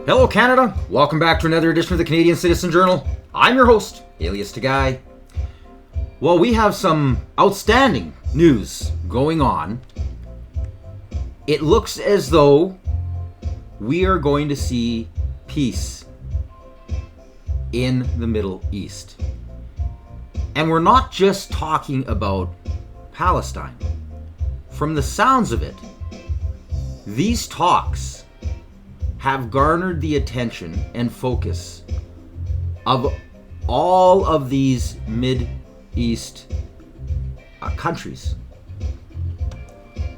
Hello Canada, welcome back to another edition of the Canadian Citizen Journal. I'm your host, Alias Tagay. Well, we have some outstanding news going on. It looks as though we are going to see peace in the Middle East. And we're not just talking about Palestine. From the sounds of it, these talks have garnered the attention and focus of all of these Mid-East countries.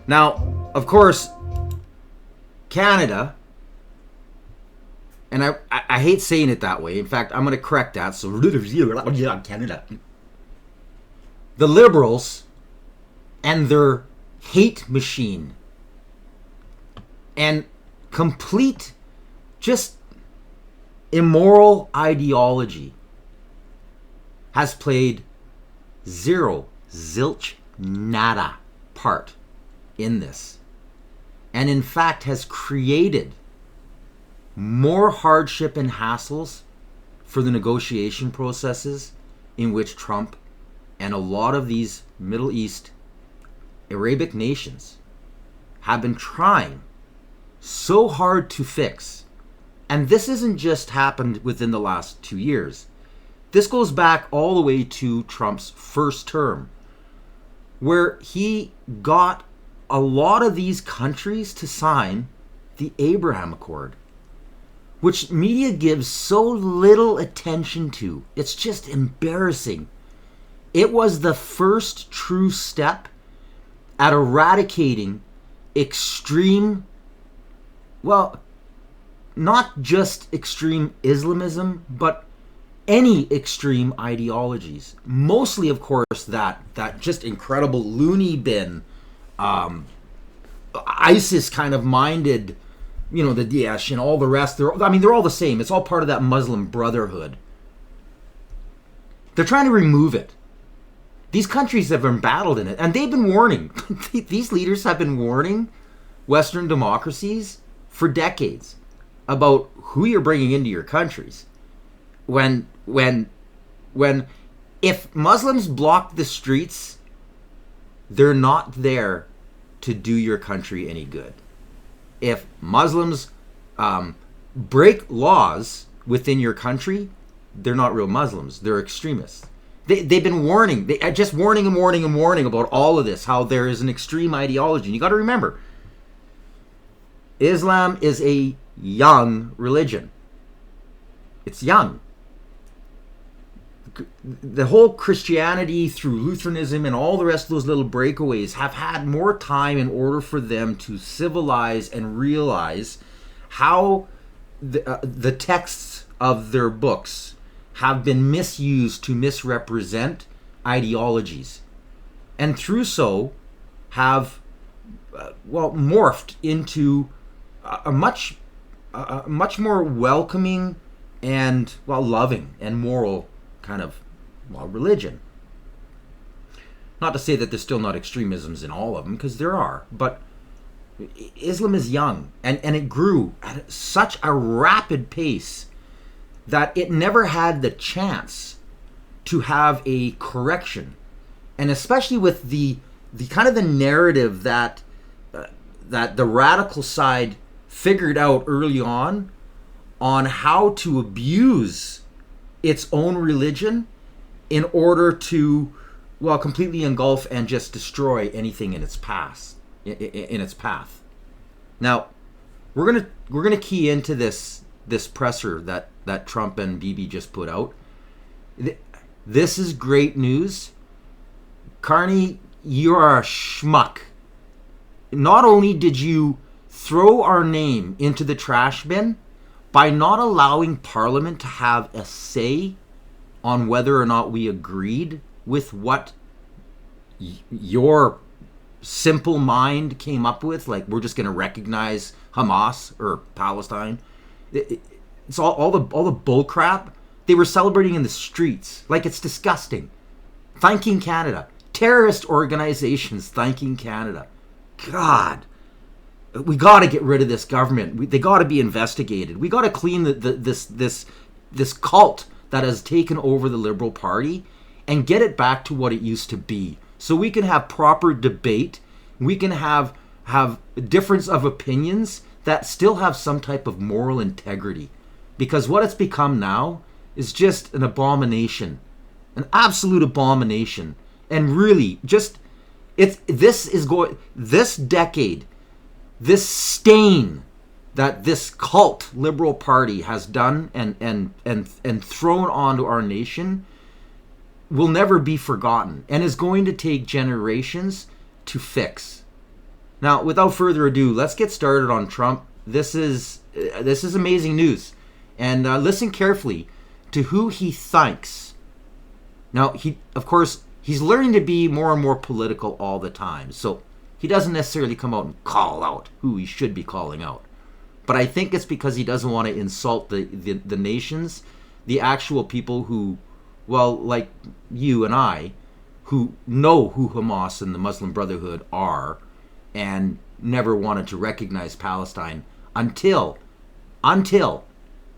Now, of course, Canada, and I hate saying it that way. In fact, I'm going to correct that. So, Canada. The Liberals and their hate machine and complete, just immoral ideology has played zilch, nada part in this. And in fact has created more hardship and hassles for the negotiation processes in which Trump and a lot of these Middle East Arabic nations have been trying so hard to fix. And this isn't just happened within the last 2 years. This goes back all the way to Trump's first term, where he got a lot of these countries to sign the Abraham Accord, which media gives so little attention to. It's just embarrassing. It was the first true step at eradicating extreme, well, not just extreme Islamism, but any extreme ideologies. Mostly, of course, that just incredible loony bin, ISIS kind of minded, the Daesh and all the rest. They're all the same. It's all part of that Muslim Brotherhood. They're trying to remove it. These countries have been battled in it, and they've been warning. These leaders have been warning Western democracies for decades about who you're bringing into your countries. When if Muslims block the streets, they're not there to do your country any good. If Muslims break laws within your country, they're not real Muslims. They're extremists. They've been warning, just warning about all of this, how there is an extreme ideology. And you got to remember, Islam is a young religion. It's young. The whole Christianity through Lutheranism and all the rest of those little breakaways have had more time in order for them to civilize and realize how the texts of their books have been misused to misrepresent ideologies, and through so have morphed into a much more welcoming and loving and moral kind of religion. Not to say that there's still not extremisms in all of them, because there are, but Islam is young, and it grew at such a rapid pace that it never had the chance to have a correction. And especially with the kind of the narrative that the radical side figured out early on how to abuse its own religion in order to completely engulf and just destroy anything in its path. Now, we're gonna key into this presser that Trump and Bibi just put out. This is great news. Carney, you are a schmuck. Not only did you throw our name into the trash bin by not allowing Parliament to have a say on whether or not we agreed with what your simple mind came up with, like we're just going to recognize Hamas or Palestine. It's all the bull crap. They were celebrating in the streets. Like, it's disgusting. Thanking Canada. Terrorist organizations thanking Canada. God. we got to get rid of this government. They got to be investigated. We got to clean this cult that has taken over the Liberal Party and get it back to what it used to be. So we can have proper debate. We can have difference of opinions that still have some type of moral integrity. Because what it's become now is just an abomination, an absolute abomination. And really, this decade, this stain that this cult Liberal Party has done and thrown onto our nation will never be forgotten and is going to take generations to fix. Now, without further ado, let's get started on Trump. This is amazing news. And listen carefully to who he thanks. Now, of course, he's learning to be more and more political all the time. So he doesn't necessarily come out and call out who he should be calling out. But I think it's because he doesn't want to insult the nations, the actual people who, well, like you and I, who know who Hamas and the Muslim Brotherhood are and never wanted to recognize Palestine until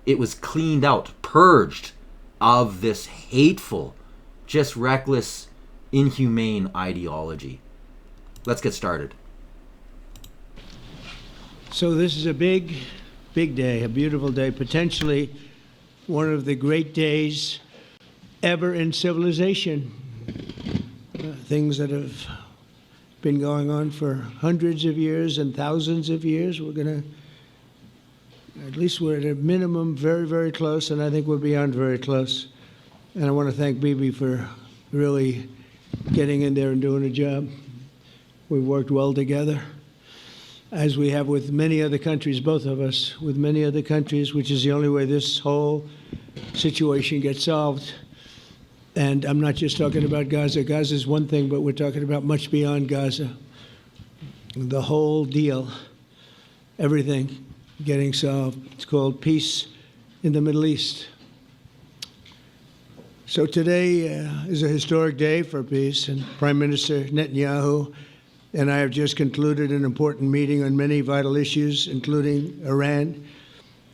it was cleaned out, purged of this hateful, just reckless, inhumane ideology. Let's get started. So this is a big, big day, a beautiful day, potentially one of the great days ever in civilization. Things that have been going on for hundreds of years and thousands of years. We're at a minimum very, very close, and I think we're beyond very close. And I want to thank Bibi for really getting in there and doing a job. We've worked well together, as we have with many other countries, both of us, with many other countries, which is the only way this whole situation gets solved. And I'm not just talking about Gaza. Gaza is one thing, but we're talking about much beyond Gaza. The whole deal, everything getting solved. It's called peace in the Middle East. So today is a historic day for peace, and Prime Minister Netanyahu and I have just concluded an important meeting on many vital issues, including Iran,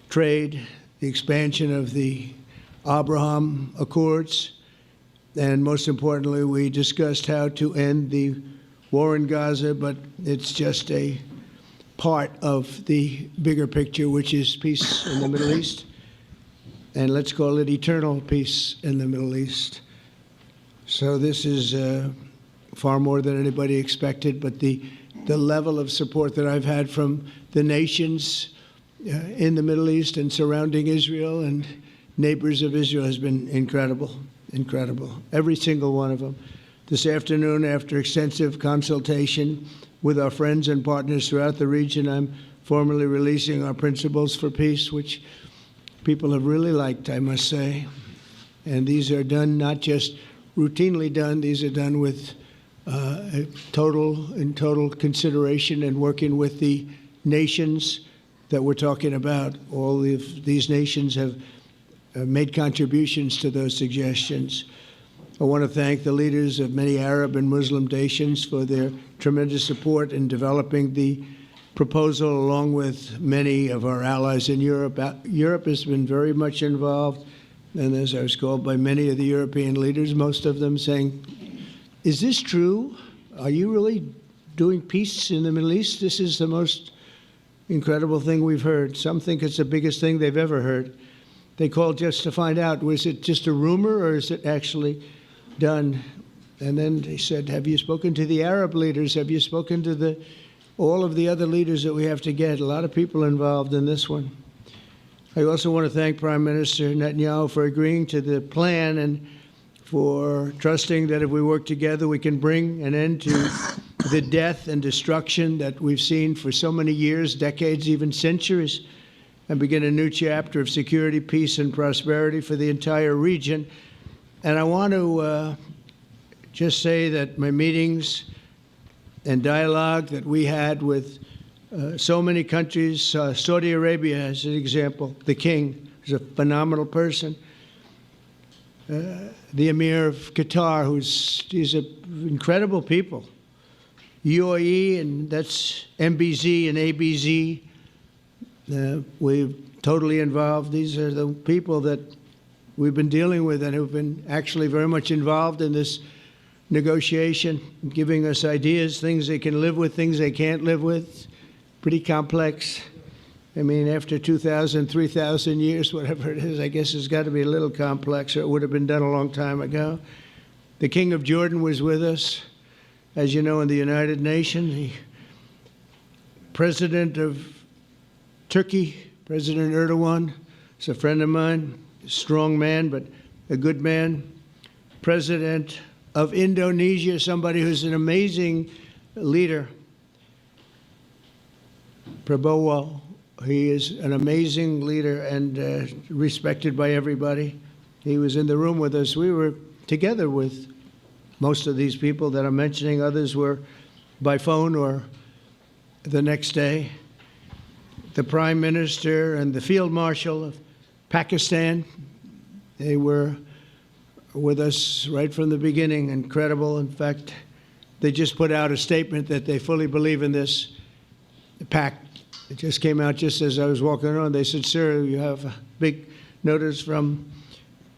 trade, the expansion of the Abraham Accords, and most importantly, we discussed how to end the war in Gaza, but it's just a part of the bigger picture, which is peace in the Middle East, and let's call it eternal peace in the Middle East. So this is far more than anybody expected, but the level of support that I've had from the nations in the Middle East and surrounding Israel and neighbors of Israel has been incredible, incredible. Every single one of them. This afternoon, after extensive consultation with our friends and partners throughout the region, I'm formally releasing our principles for peace, which people have really liked, I must say. And these are done, not just routinely done, these are done with total consideration and working with the nations that we're talking about. All of these nations have made contributions to those suggestions. I want to thank the leaders of many Arab and Muslim nations for their tremendous support in developing the proposal, along with many of our allies in Europe. Europe has been very much involved, and as I was called by many of the European leaders, most of them saying, is this true? Are you really doing peace in the Middle East? This is the most incredible thing we've heard. Some think it's the biggest thing they've ever heard. They called just to find out, was it just a rumor or is it actually done? And then they said, have you spoken to the Arab leaders? Have you spoken to all of the other leaders that we have to get? A lot of people involved in this one. I also want to thank Prime Minister Netanyahu for agreeing to the plan and for trusting that if we work together, we can bring an end to the death and destruction that we've seen for so many years, decades, even centuries, and begin a new chapter of security, peace, and prosperity for the entire region. And I want to just say that my meetings and dialogue that we had with so many countries, Saudi Arabia as an example, the king is a phenomenal person. The Emir of Qatar, he's incredible people. UAE, and that's MBZ and ABZ. We're totally involved. These are the people that we've been dealing with and who've been actually very much involved in this negotiation, giving us ideas, things they can live with, things they can't live with. Pretty complex. I mean, after 2,000, 3,000 years, whatever it is, I guess it's got to be a little complex, or it would have been done a long time ago. The King of Jordan was with us, as you know, in the United Nations. The President of Turkey, President Erdogan, is a friend of mine, a strong man, but a good man. President of Indonesia, somebody who's an amazing leader, Prabowo. He is an amazing leader and respected by everybody. He was in the room with us. We were together with most of these people that I'm mentioning. Others were by phone or the next day. The Prime Minister and the Field Marshal of Pakistan, they were with us right from the beginning. Incredible. In fact, they just put out a statement that they fully believe in this pact. It just came out just as I was walking around. They said, "Sir, you have a big notice from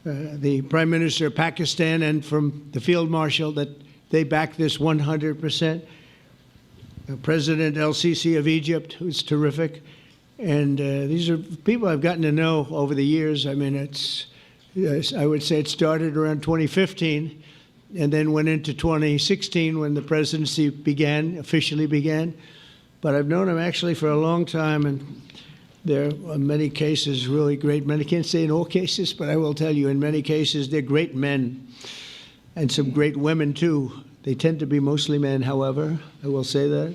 the Prime Minister of Pakistan and from the Field Marshal that they back this 100%. President El-Sisi of Egypt, who's terrific. And these are people I've gotten to know over the years. I mean, I would say it started around 2015 and then went into 2016 when the presidency officially began. But I've known them actually for a long time, and there are many cases really great men. I can't say in all cases, but I will tell you in many cases they're great men and some great women too. They tend to be mostly men, however, I will say that.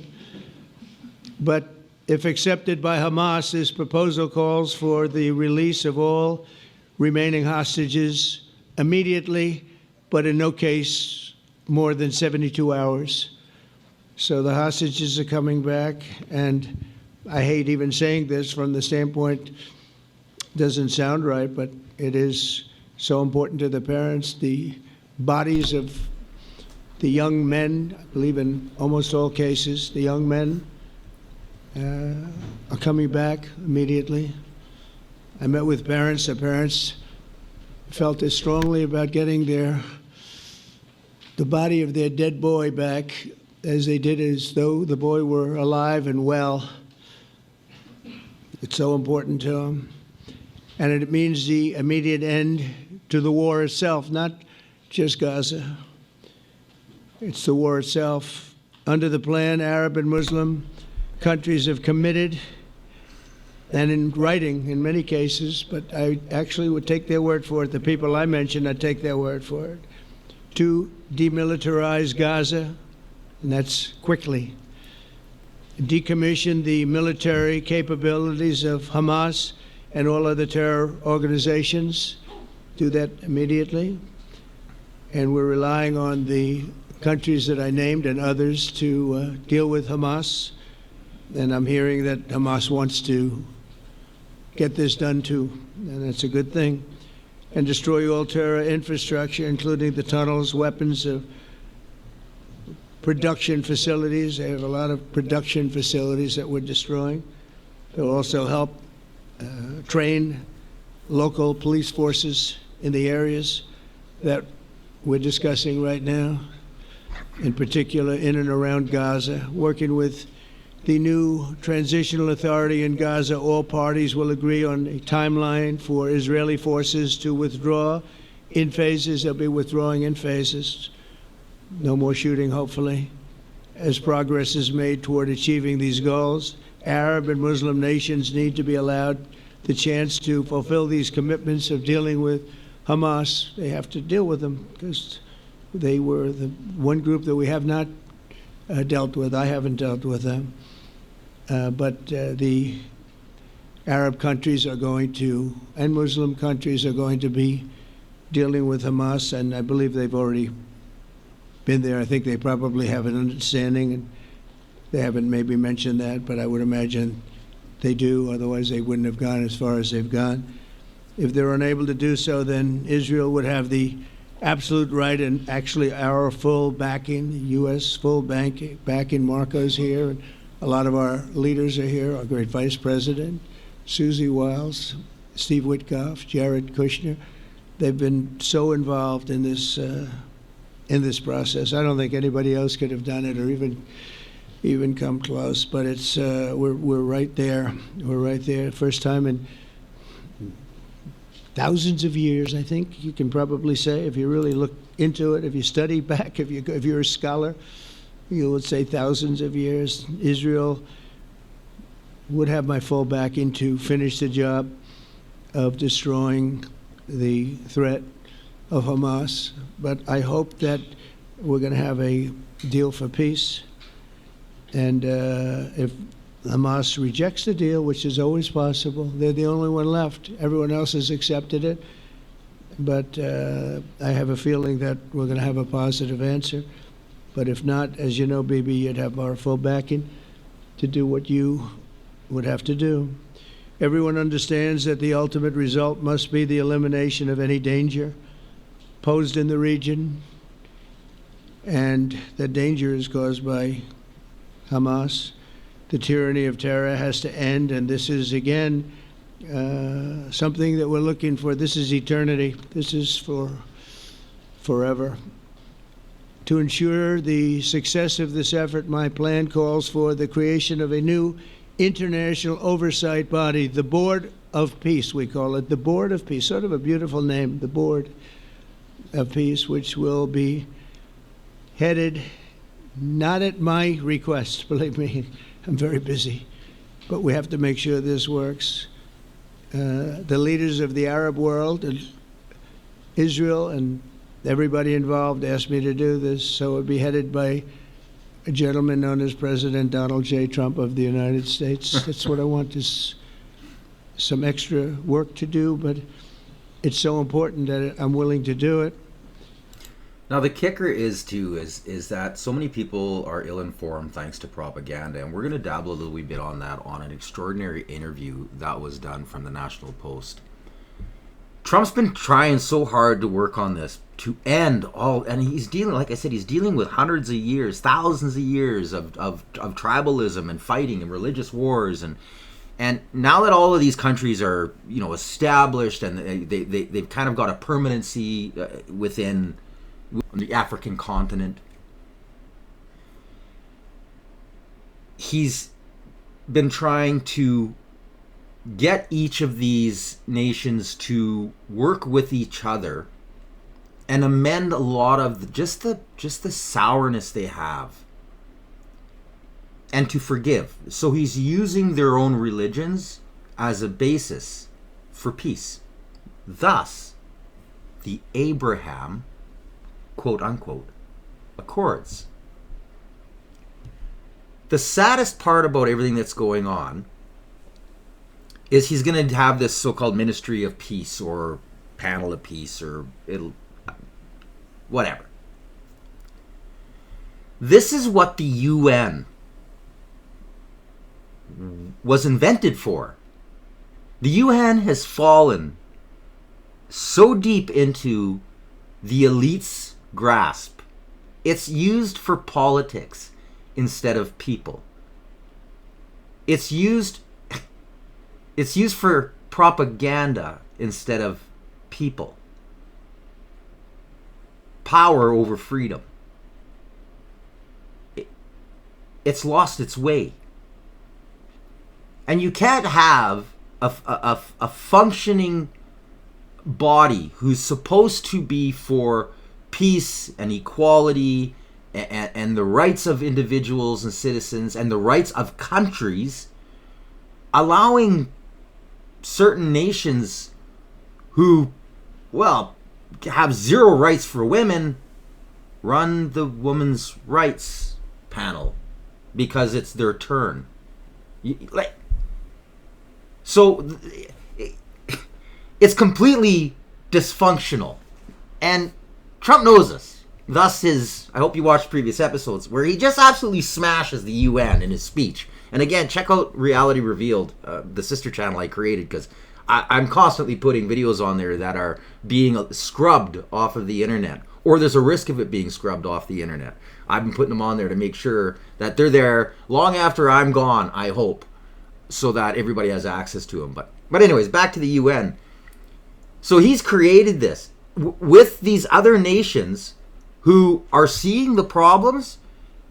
But if accepted by Hamas, this proposal calls for the release of all remaining hostages immediately, but in no case more than 72 hours. So the hostages are coming back, and I hate even saying this from the standpoint, doesn't sound right, but it is so important to the parents. The bodies of the young men, I believe in almost all cases, the young men are coming back immediately. I met with parents. The parents felt as strongly about getting the body of their dead boy back as they did as though the boy were alive and well. It's so important to them. And it means the immediate end to the war itself, not just Gaza. It's the war itself. Under the plan, Arab and Muslim countries have committed, and in writing in many cases, but I actually would take their word for it. The people I mentioned, I'd take their word for it, to demilitarize Gaza, and that's quickly. Decommission the military capabilities of Hamas and all other terror organizations. Do that immediately. And we're relying on the countries that I named and others to deal with Hamas. And I'm hearing that Hamas wants to get this done too, and that's a good thing. And destroy all terror infrastructure, including the tunnels, weapons, production facilities. They have a lot of production facilities that we're destroying. They'll also help train local police forces in the areas that we're discussing right now, in particular in and around Gaza, working with the new transitional authority in Gaza. All parties will agree on a timeline for Israeli forces to withdraw in phases. They'll be withdrawing in phases. No more shooting, hopefully, as progress is made toward achieving these goals. Arab and Muslim nations need to be allowed the chance to fulfill these commitments of dealing with Hamas. They have to deal with them because they were the one group that we have not dealt with. I haven't dealt with them. But the Arab countries are going to, and Muslim countries are going to be dealing with Hamas, and I believe they've already been there. I think they probably have an understanding, and they haven't maybe mentioned that, but I would imagine they do, otherwise they wouldn't have gone as far as they've gone. If they're unable to do so, then Israel would have the absolute right, and actually our full backing, the U.S. full backing. Marco's here, and a lot of our leaders are here. Our great Vice President, Susie Wiles, Steve Witkoff, Jared Kushner. They've been so involved in this process. I don't think anybody else could have done it or even come close. But it's we're right there. We're right there. First time in thousands of years, I think you can probably say, if you really look into it, if you study back, if you're a scholar, you would say thousands of years. Israel would have my full backing to finish the job of destroying the threat of Hamas. But I hope that we're going to have a deal for peace. And if Hamas rejects the deal, which is always possible, they're the only one left. Everyone else has accepted it. But I have a feeling that we're going to have a positive answer. But if not, as you know, Bibi, you'd have our full backing to do what you would have to do. Everyone understands that the ultimate result must be the elimination of any danger posed in the region, and that danger is caused by Hamas. The tyranny of terror has to end, and this is, again, something that we're looking for. This is eternity. This is for forever. To ensure the success of this effort, my plan calls for the creation of a new international oversight body, the Board of Peace, we call it, the Board of Peace, sort of a beautiful name, the Board of Peace, which will be headed, not at my request, believe me, I'm very busy, but we have to make sure this works. The leaders of the Arab world and Israel and everybody involved asked me to do this, so it would be headed by a gentleman known as President Donald J. Trump of the United States. That's what I want, is some extra work to do, but it's so important that I'm willing to do it. Now the kicker is that so many people are ill-informed thanks to propaganda, and we're going to dabble a little wee bit on that on an extraordinary interview that was done from the National Post. Trump's been trying so hard to work on this to end all, and he's dealing, like I said, he's dealing with hundreds of years, thousands of years of tribalism and fighting and religious wars, and now that all of these countries are, established and they've kind of got a permanency within the African continent, he's been trying to get each of these nations to work with each other and amend a lot of just the sourness they have, and to forgive. So he's using their own religions as a basis for peace. Thus, the Abraham, quote unquote, Accords. The saddest part about everything that's going on is he's going to have this so-called Ministry of Peace or Panel of Peace, or whatever. This is what the UN was invented for. The UN has fallen so deep into the elite's grasp. It's used for politics instead of people. It's used for propaganda instead of people. Power over freedom. It's lost its way. And you can't have a functioning body who's supposed to be for peace and equality and the rights of individuals and citizens and the rights of countries, allowing certain nations who, have zero rights for women, run the women's rights panel because it's their turn. So it's completely dysfunctional, and Trump knows this. Thus I hope you watched previous episodes where he just absolutely smashes the UN in his speech. And again, check out Reality Revealed, the sister channel I created, because I'm constantly putting videos on there that are being scrubbed off of the internet, or there's a risk of it being scrubbed off the internet. I've been putting them on there to make sure that they're there long after I'm gone, I hope, so that everybody has access to them. But anyways, back to the UN. So he's created this with these other nations who are seeing the problems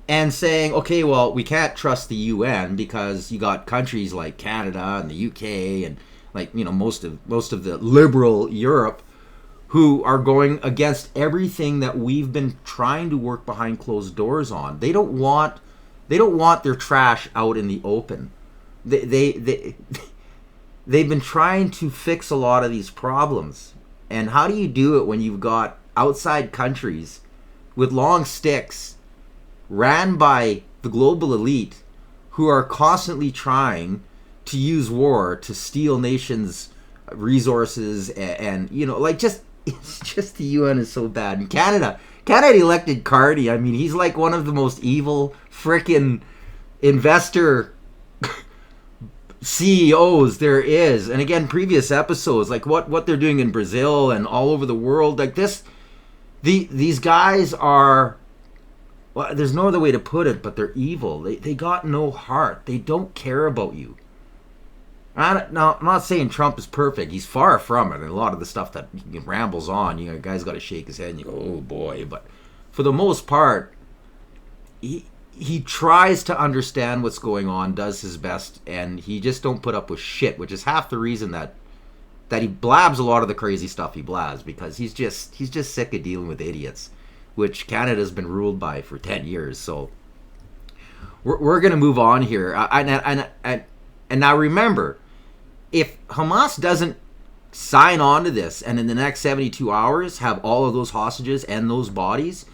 and saying, okay, well, we can't trust the UN because you got countries like Canada and the UK and most of the liberal Europe who are going against everything that we've been trying to work behind closed doors on. They don't want their trash out in the open. They've been trying to fix a lot of these problems. And how do you do it when you've got outside countries with long sticks ran by the global elite who are constantly trying to use war to steal nations' resources and it's just the UN is so bad. And Canada elected Carney. I mean, he's like one of the most evil frickin' investor CEOs there is. And again, previous episodes, like what they're doing in Brazil and all over the world, like this, these guys are, well, there's no other way to put it, but they're evil. They got no heart. They don't care about you. Now, I'm not saying Trump is perfect. He's far from it. And a lot of the stuff that he rambles on, guy's got to shake his head and you go, oh boy. But for the most part, he tries to understand what's going on, does his best, and he just don't put up with shit, which is half the reason that he blabs a lot of the crazy stuff he blabs, because he's just sick of dealing with idiots, which Canada's been ruled by for 10 years. So we're going to move on here. And now remember, if Hamas doesn't sign on to this and in the next 72 hours have all of those hostages and those bodies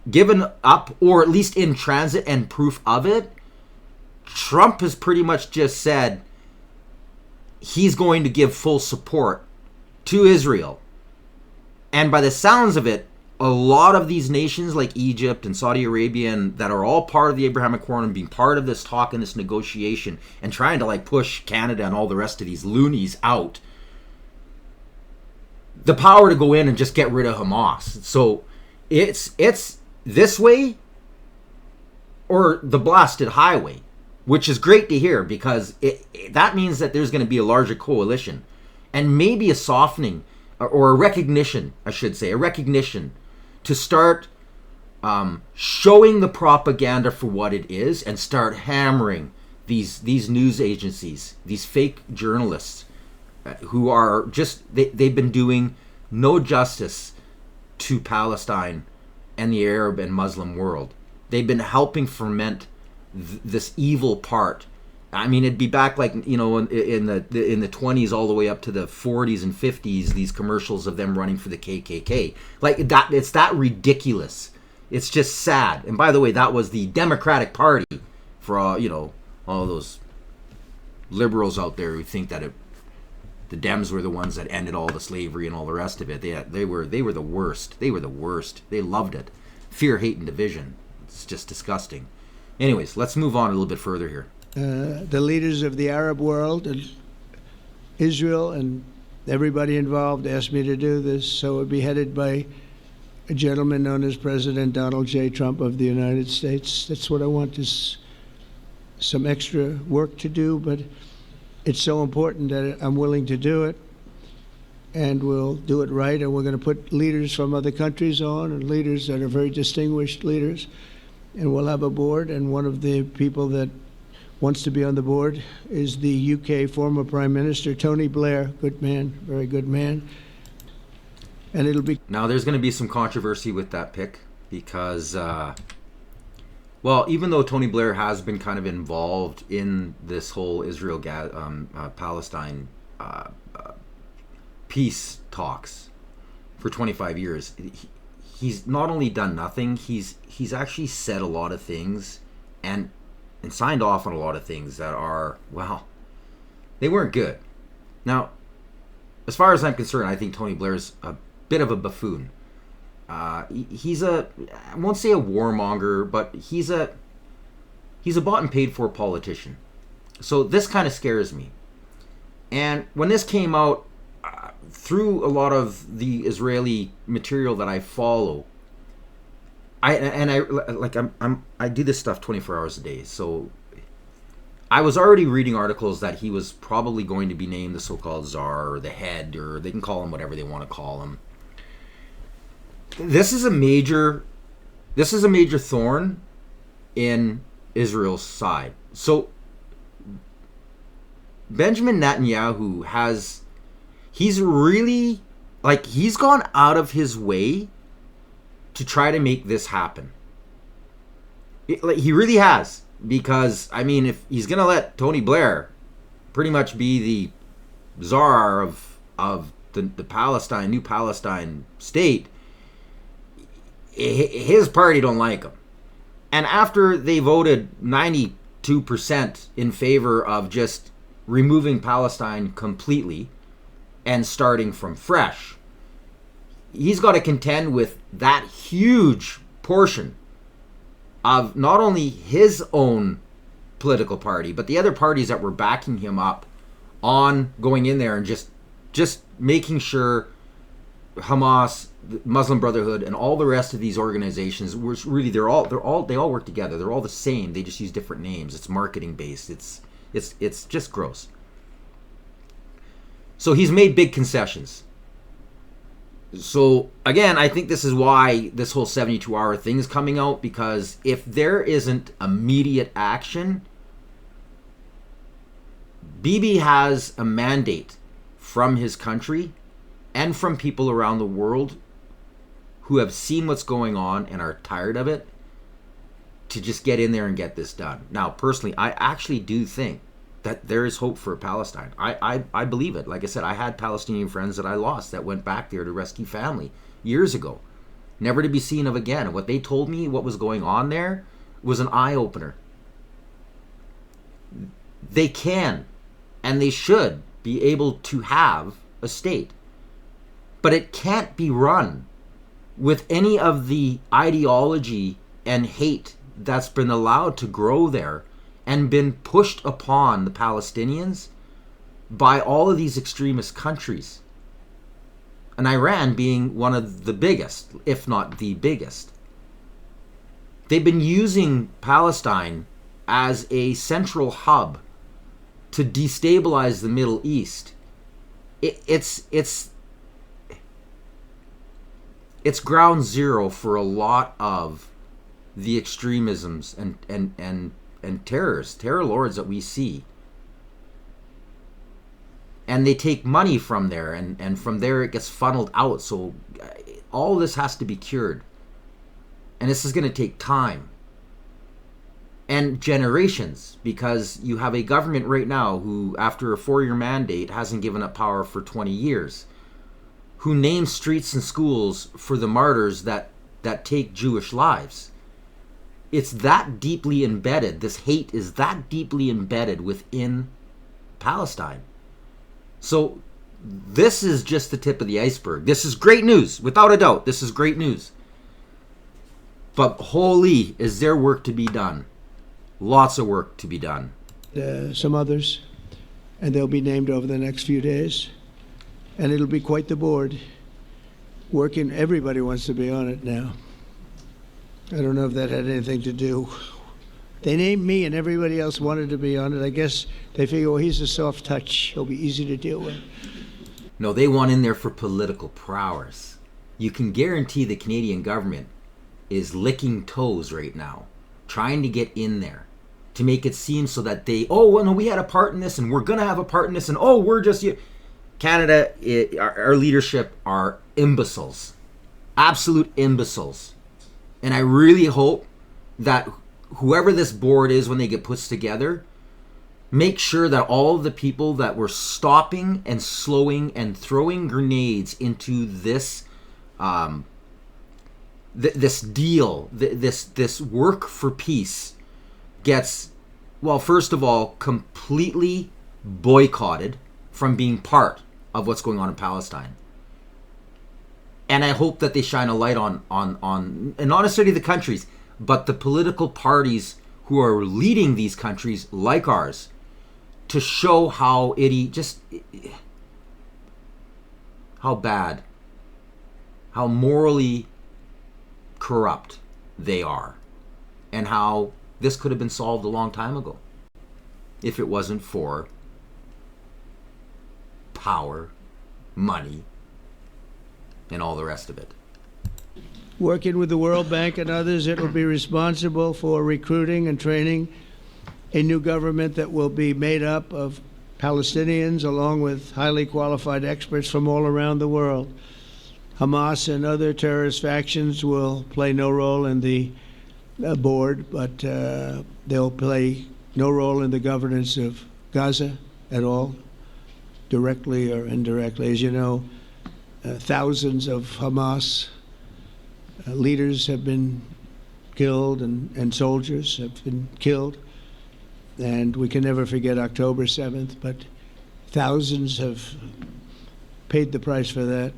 given up, or at least in transit and proof of it, Trump has pretty much just said he's going to give full support to Israel. And by the sounds of it, a lot of these nations like Egypt and Saudi Arabia that are all part of the Abrahamic Accord and being part of this talk and this negotiation and trying to push Canada and all the rest of these loonies out, the power to go in and just get rid of Hamas. So it's this way or the blasted highway, which is great to hear, because that means that there's going to be a larger coalition and maybe a softening or a recognition, I should say, a recognition to start showing the propaganda for what it is and start hammering these news agencies, these fake journalists who are just, they've been doing no justice to Palestine and the Arab and Muslim world. They've been helping ferment this evil part. I mean, it'd be back in the 20s all the way up to the 40s and 50s, these commercials of them running for the KKK. Like that, it's that ridiculous. It's just sad. And by the way, that was the Democratic Party for all those liberals out there who think that the Dems were the ones that ended all the slavery and all the rest of it. They were the worst. They were the worst. They loved it. Fear, hate, and division. It's just disgusting. Anyways, let's move on a little bit further here. The leaders of the Arab world and Israel and everybody involved asked me to do this, so it would be headed by a gentleman known as President Donald J. Trump of the United States. That's what I want, is some extra work to do, but it's so important that I'm willing to do it, and we'll do it right, and we're going to put leaders from other countries on, and leaders that are very distinguished leaders, and we'll have a board, and one of the people that wants to be on the board is the UK former Prime Minister, Tony Blair. Good man, very good man. And it'll be... Now, there's going to be some controversy with that pick because, even though Tony Blair has been kind of involved in this whole Israel-Palestine peace talks for 25 years, he's not only done nothing, he's actually said a lot of things and signed off on a lot of things that are, they weren't good. Now, as far as I'm concerned, I think Tony Blair's a bit of a buffoon. He's I won't say a warmonger, but he's a bought and paid for politician. So this kind of scares me. And when this came out, through a lot of the Israeli material that I follow, I do this stuff 24 hours a day. So I was already reading articles that he was probably going to be named the so-called czar or the head, or they can call him whatever they want to call him. This is a major thorn in Israel's side. So Benjamin Netanyahu he's really, he's gone out of his way to try to make this happen. He really has. Because, I mean, if he's going to let Tony Blair pretty much be the czar of the new Palestine state, his party don't like him. And after they voted 92% in favor of just removing Palestine completely and starting from fresh, he's got to contend with that huge portion of not only his own political party, but the other parties that were backing him up on going in there and just making sure Hamas, the Muslim Brotherhood, and all the rest of these organizations were really they all work together. They're all the same. They just use different names. It's marketing based. It's just gross. So he's made big concessions. So again, I think this is why this whole 72-hour thing is coming out, because if there isn't immediate action, Bibi has a mandate from his country and from people around the world who have seen what's going on and are tired of it to just get in there and get this done. Now, personally, I actually do think that there is hope for Palestine. I believe it. Like I said, I had Palestinian friends that I lost that went back there to rescue family years ago, never to be seen of again. And what they told me, what was going on there, was an eye-opener. They can and they should be able to have a state, but it can't be run with any of the ideology and hate that's been allowed to grow there and been pushed upon the Palestinians by all of these extremist countries. And Iran being one of the biggest, if not the biggest. They've been using Palestine as a central hub to destabilize the Middle East. It's ground zero for a lot of the extremisms and terror lords that we see. And they take money from there, and from there it gets funneled out. So all this has to be cured. And this is going to take time. And generations, because you have a government right now who, after a 4-year mandate, hasn't given up power for 20 years, who names streets and schools for the martyrs that take Jewish lives. It's that deeply embedded. This hate is that deeply embedded within Palestine. So this is just the tip of the iceberg. This is great news, without a doubt. This is great news. But holy, is there work to be done. Lots of work to be done. Some others, and they'll be named over the next few days. And it'll be quite the board. Working, everybody wants to be on it now. I don't know if that had anything to do. They named me and everybody else wanted to be on it. I guess they figure, well, he's a soft touch. He'll be easy to deal with. No, they want in there for political prowess. You can guarantee the Canadian government is licking toes right now, trying to get in there to make it seem so that they, oh, well, no, we had a part in this and we're going to have a part in this and, oh, we're just... Canada, our leadership are imbeciles. Absolute imbeciles. And I really hope that whoever this board is when they get put together, make sure that all of the people that were stopping and slowing and throwing grenades into this this deal, this work for peace gets, well, first of all, completely boycotted from being part of what's going on in Palestine. And I hope that they shine a light on and not necessarily the countries, but the political parties who are leading these countries like ours, to show how how bad, how morally corrupt they are, and how this could have been solved a long time ago if it wasn't for power, money, and all the rest of it. Working with the World Bank and others, it will be responsible for recruiting and training a new government that will be made up of Palestinians along with highly qualified experts from all around the world. Hamas and other terrorist factions will play no role in the board, but they'll play no role in the governance of Gaza at all, directly or indirectly. As you know, thousands of Hamas leaders have been killed and soldiers have been killed. And we can never forget October 7th, but thousands have paid the price for that.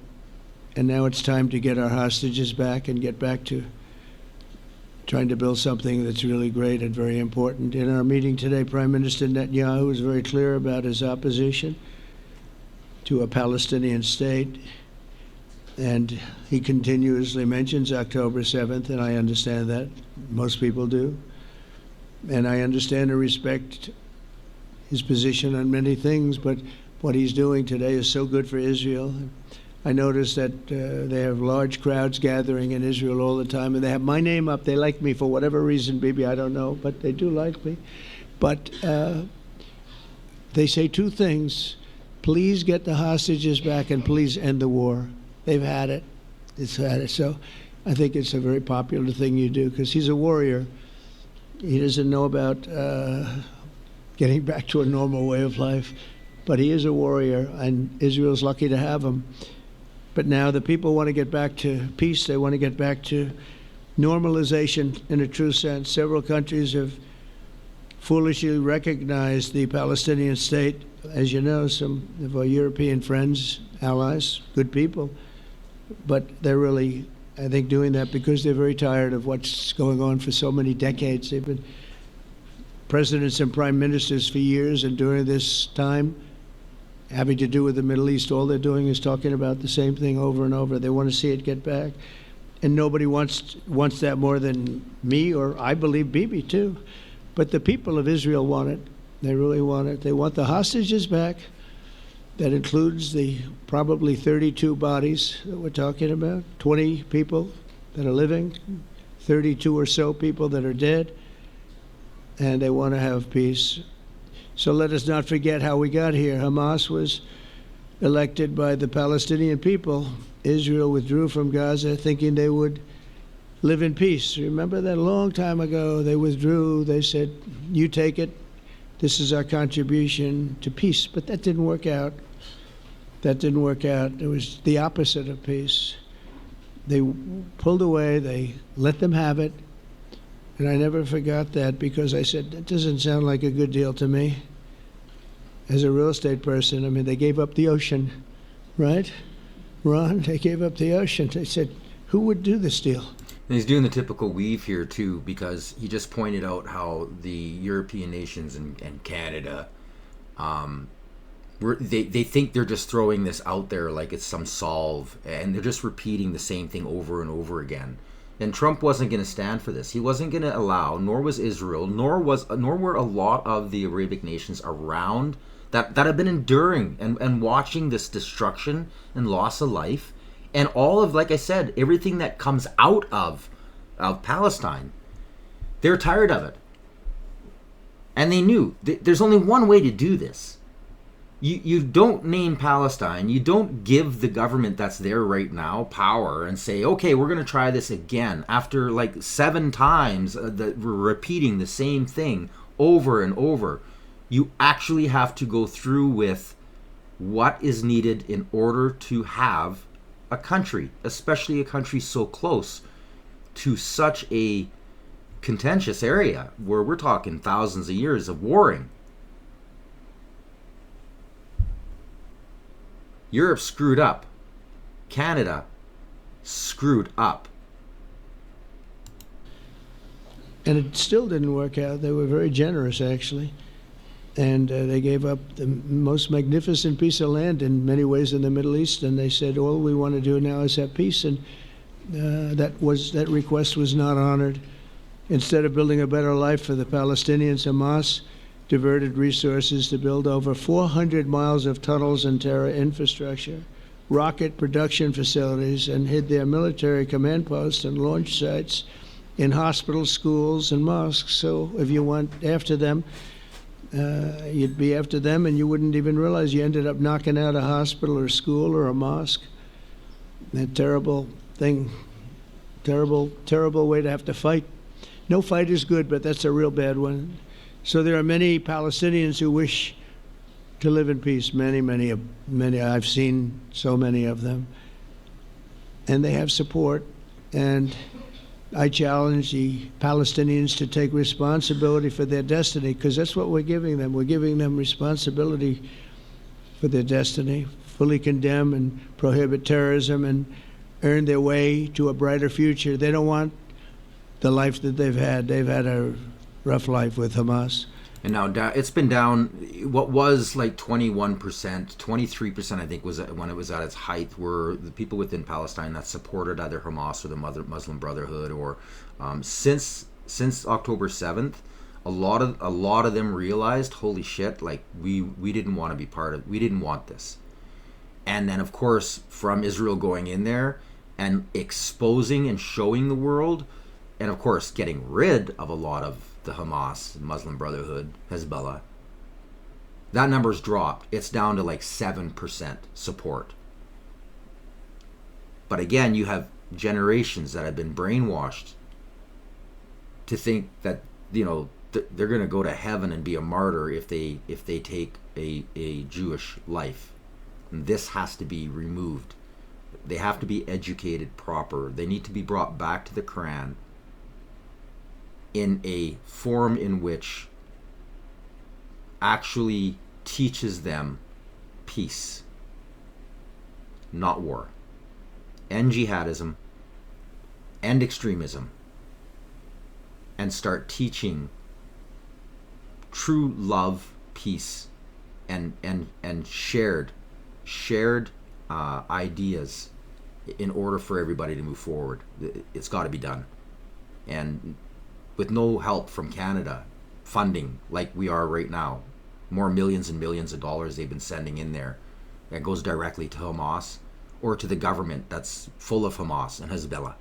And now it's time to get our hostages back and get back to trying to build something that's really great and very important. In our meeting today, Prime Minister Netanyahu was very clear about his opposition to a Palestinian state. And he continuously mentions October 7th, and I understand that. Most people do. And I understand and respect his position on many things, but what he's doing today is so good for Israel. I notice that they have large crowds gathering in Israel all the time, and they have my name up. They like me for whatever reason, Bibi, I don't know, but they do like me. But they say two things: please get the hostages back and please end the war. They've had it. It's had it. So I think it's a very popular thing you do, because he's a warrior. He doesn't know about getting back to a normal way of life, but he is a warrior, and Israel's lucky to have him. But now the people want to get back to peace. They want to get back to normalization in a true sense. Several countries have foolishly recognized the Palestinian state. As you know, some of our European friends, allies, good people, but they're really, I think, doing that because they're very tired of what's going on for so many decades. They've been presidents and prime ministers for years, and during this time, having to do with the Middle East, all they're doing is talking about the same thing over and over. They want to see it get back. And nobody wants that more than me, or I believe Bibi too. But the people of Israel want it. They really want it. They want the hostages back. That includes the probably 32 bodies that we're talking about, 20 people that are living, 32 or so people that are dead, and they want to have peace. So let us not forget how we got here. Hamas was elected by the Palestinian people. Israel withdrew from Gaza thinking they would live in peace. Remember that a long time ago? They withdrew. They said, you take it. This is our contribution to peace. But that didn't work out. That didn't work out. It was the opposite of peace. They pulled away. They let them have it. And I never forgot that, because I said, that doesn't sound like a good deal to me. As a real estate person, I mean, they gave up the ocean, right? Ron, they gave up the ocean. They said, who would do this deal? And he's doing the typical weave here, too, because he just pointed out how the European nations and Canada, they think they're just throwing this out there like it's some solve, and they're just repeating the same thing over and over again. And Trump wasn't going to stand for this. He wasn't going to allow, nor was Israel, nor were a lot of the Arabic nations around that have been enduring and watching this destruction and loss of life, and all of, like I said, everything that comes out of Palestine. They're tired of it. And they knew there's only one way to do this. You don't name Palestine. You don't give the government that's there right now power and say, okay, we're going to try this again. After like 7 times we're repeating the same thing over and over. You actually have to go through with what is needed in order to have a country, especially a country so close to such a contentious area where we're talking thousands of years of warring. Europe screwed up. Canada screwed up. And it still didn't work out. They were very generous, actually. And they gave up the most magnificent piece of land in many ways in the Middle East, and they said, all we want to do now is have peace. And that request was not honored. Instead of building a better life for the Palestinians, Hamas diverted resources to build over 400 miles of tunnels and terror infrastructure, rocket production facilities, and hid their military command posts and launch sites in hospitals, schools, and mosques. So if you went after them, you'd be after them, and you wouldn't even realize you ended up knocking out a hospital or school or a mosque. That terrible thing, terrible, terrible way to have to fight. No fight is good, but that's a real bad one. So there are many Palestinians who wish to live in peace. Many, many, many. I've seen so many of them, and they have support. And I challenge the Palestinians to take responsibility for their destiny, because that's what we're giving them. We're giving them responsibility for their destiny, fully condemn and prohibit terrorism and earn their way to a brighter future. They don't want the life that they've had. They've had a rough life with Hamas. And now it's been down. What was like 21%, 23%, I think, was when it was at its height, were the people within Palestine that supported either Hamas or the Muslim Brotherhood. Or since October 7th, a lot of them realized, holy shit, like we didn't want to be part of. We didn't want this. And then, of course, from Israel going in there and exposing and showing the world, and of course getting rid of a lot of the Hamas, Muslim Brotherhood, Hezbollah, that number's dropped. It's down to like 7% support. But again, you have generations that have been brainwashed to think that, you know, they're going to go to heaven and be a martyr if they take a Jewish life. And this has to be removed. They have to be educated proper. They need to be brought back to the Quran in a form in which actually teaches them peace, not war, end jihadism, end extremism, and start teaching true love, peace, and shared ideas in order for everybody to move forward. It's got to be done. And with no help from Canada funding like we are right now, more millions and millions of dollars they've been sending in there that goes directly to Hamas or to the government that's full of Hamas and Hezbollah.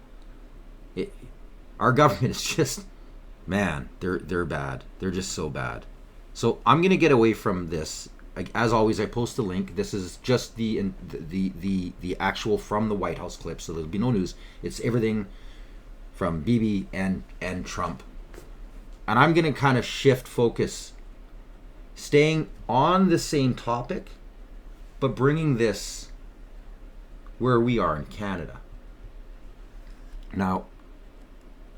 Our government is just, man, they're bad. They're just so bad. So I'm gonna get away from this. As always, I post a link. This is just the actual from the White House clip, so there'll be no news. It's everything from Bibi and Trump. And I'm going to kind of shift focus, staying on the same topic, but bringing this where we are in Canada. Now,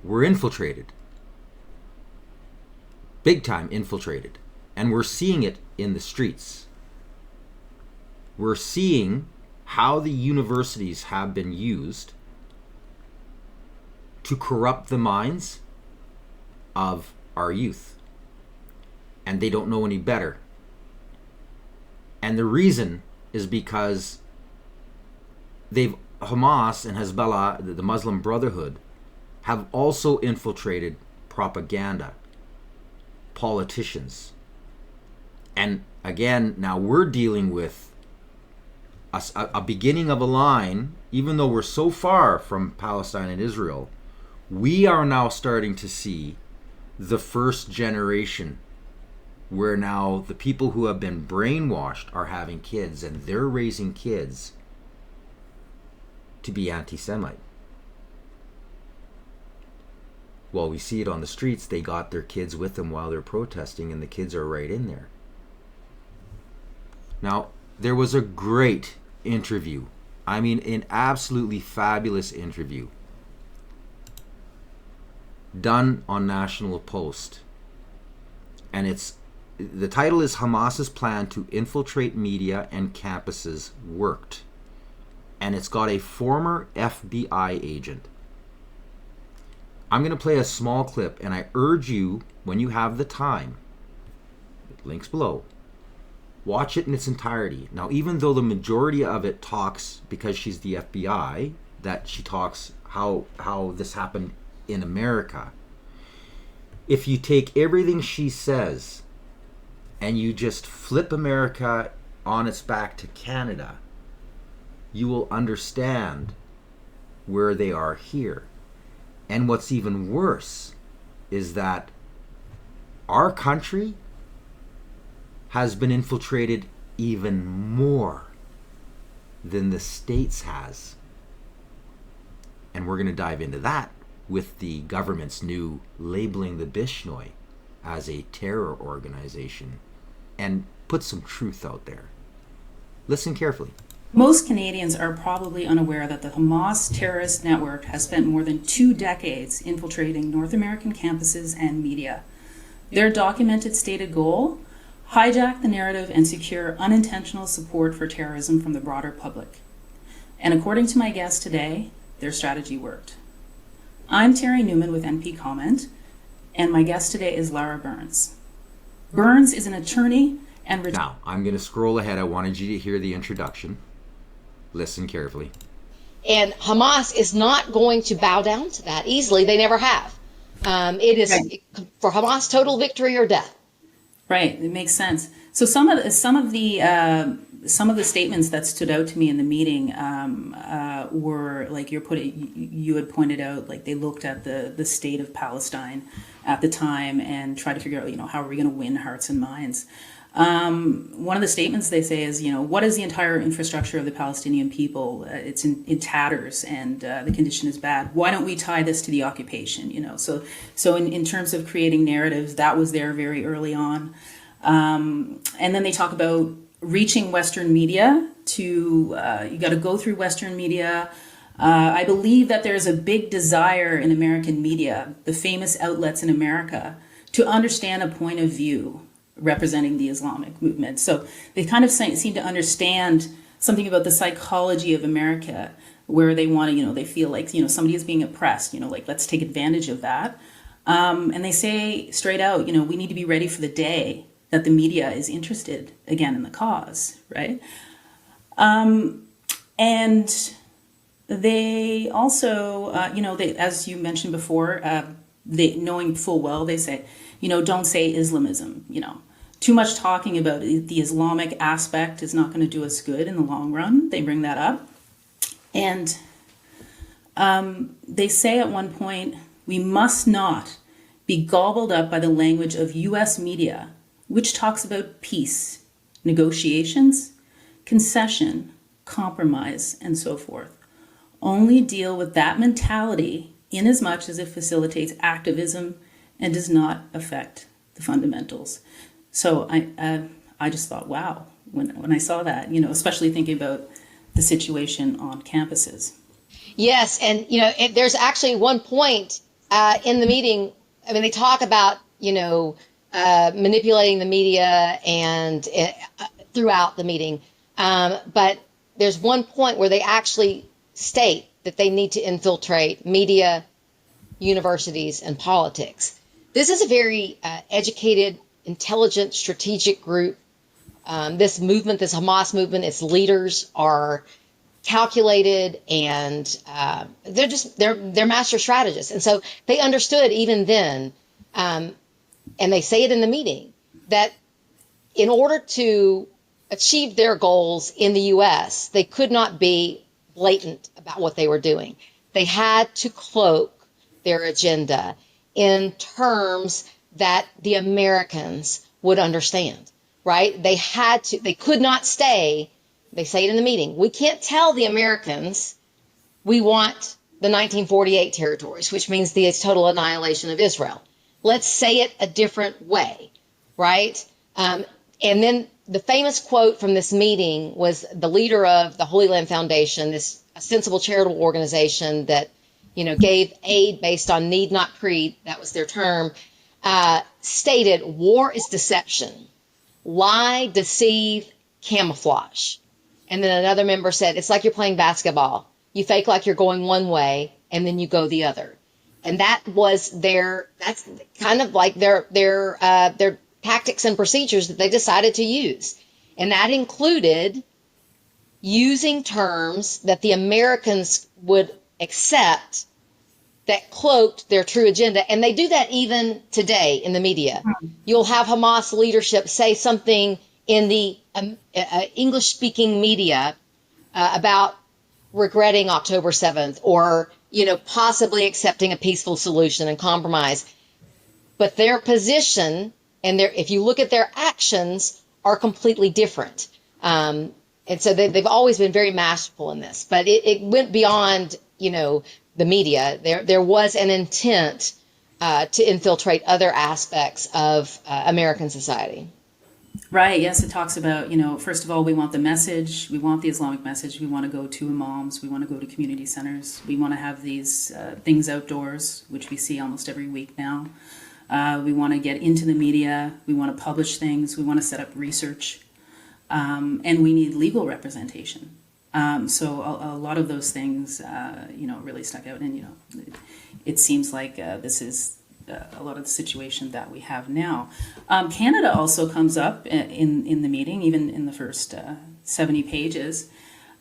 we're infiltrated. Big time infiltrated. And we're seeing it in the streets. We're seeing how the universities have been used to corrupt the minds of our youth. And they don't know any better. And the reason is because Hamas and Hezbollah, the Muslim Brotherhood, have also infiltrated propaganda, politicians. And again, now we're dealing with a beginning of a line. Even though we're so far from Palestine and Israel, we are now starting to see the first generation where now the people who have been brainwashed are having kids, and they're raising kids to be anti-Semite. Well, we see it on the streets. They got their kids with them while they're protesting, and the kids are right in there. Now, there was a great interview. I mean, an absolutely fabulous interview done on National Post. And the title is Hamas's Plan to Infiltrate Media and Campuses Worked. And it's got a former FBI agent. I'm going to play a small clip, and I urge you, when you have the time, links below. Watch it in its entirety. Now, even though the majority of it talks, because she's the FBI, that she talks how this happened in America, if you take everything she says and you just flip America on its back to Canada, you will understand where they are here. And what's even worse is that our country has been infiltrated even more than the States has. And we're going to dive into that with the government's new labeling the Bishnoi as a terror organization and put some truth out there. Listen carefully. Most Canadians are probably unaware that the Hamas terrorist network has spent more than 2 decades infiltrating North American campuses and media. Their documented stated goal? Hijack the narrative and secure unintentional support for terrorism from the broader public. And according to my guest today, their strategy worked. I'm Terry Newman with NP Comment, and my guest today is Lara Burns. Burns is an attorney and... Now, I'm going to scroll ahead. I wanted you to hear the introduction. Listen carefully. And Hamas is not going to bow down to that easily. They never have. It is for Hamas total victory or death. Right, it makes sense. So some of the statements that stood out to me in the meeting were like you had pointed out, like they looked at the state of Palestine at the time and tried to figure out, how are we going to win hearts and minds. One of the statements they say is, what is the entire infrastructure of the Palestinian people? It's in tatters and the condition is bad. Why don't we tie this to the occupation? So in terms of creating narratives, that was there very early on. And then they talk about reaching Western media you got to go through Western media. I believe that there's a big desire in American media, the famous outlets in America, to understand a point of view representing the Islamic movement. So they kind of seem to understand something about the psychology of America, where they want to, they feel like, somebody is being oppressed, like, let's take advantage of that. And they say straight out, we need to be ready for the day that the media is interested again in the cause, right? And they also, as you mentioned before, they knowing full well, they say, don't say Islamism, Too much talking about the Islamic aspect is not going to do us good in the long run. They bring that up. And they say at one point, we must not be gobbled up by the language of U.S. media, which talks about peace, negotiations, concession, compromise, and so forth. Only deal with that mentality in as much as it facilitates activism and does not affect the fundamentals. So I just thought, wow, when I saw that, especially thinking about the situation on campuses. Yes, and there's actually one point in the meeting. I mean, they talk about manipulating the media and throughout the meeting, but there's one point where they actually state that they need to infiltrate media, universities, and politics. This is a very educated, intelligent, strategic group. This Hamas movement, its leaders are calculated and they're master strategists. And so they understood even then, and they say it in the meeting, that in order to achieve their goals in the U.S., they could not be blatant about what they were doing. They had to cloak their agenda in terms that the Americans would understand, right? They could not stay, they say it in the meeting, we can't tell the Americans we want the 1948 territories, which means the total annihilation of Israel. Let's say it a different way, right? And then the famous quote from this meeting was the leader of the Holy Land Foundation, this sensible charitable organization that gave aid based on need, not creed, that was their term, stated, war is deception, lie, deceive, camouflage. And then another member said, it's like you're playing basketball. You fake like you're going one way and then you go the other. And that's kind of like their tactics and procedures that they decided to use. And that included using terms that the Americans would accept that cloaked their true agenda. And they do that even today in the media. You'll have Hamas leadership say something in the English speaking media about regretting October 7th, or, possibly accepting a peaceful solution and compromise. But their position and if you look at their actions, are completely different. And so they've always been very masterful in this, but it went beyond, the media. There was an intent to infiltrate other aspects of American society. Right. Yes, it talks about, first of all, we want the message. We want the Islamic message. We want to go to imams. We want to go to community centers. We want to have these things outdoors, which we see almost every week now. We want to get into the media. We want to publish things. We want to set up research. And we need legal representation. So a lot of those things, really stuck out. And, it seems like this is a lot of the situation that we have now. Canada also comes up in the meeting, even in the first 70 pages.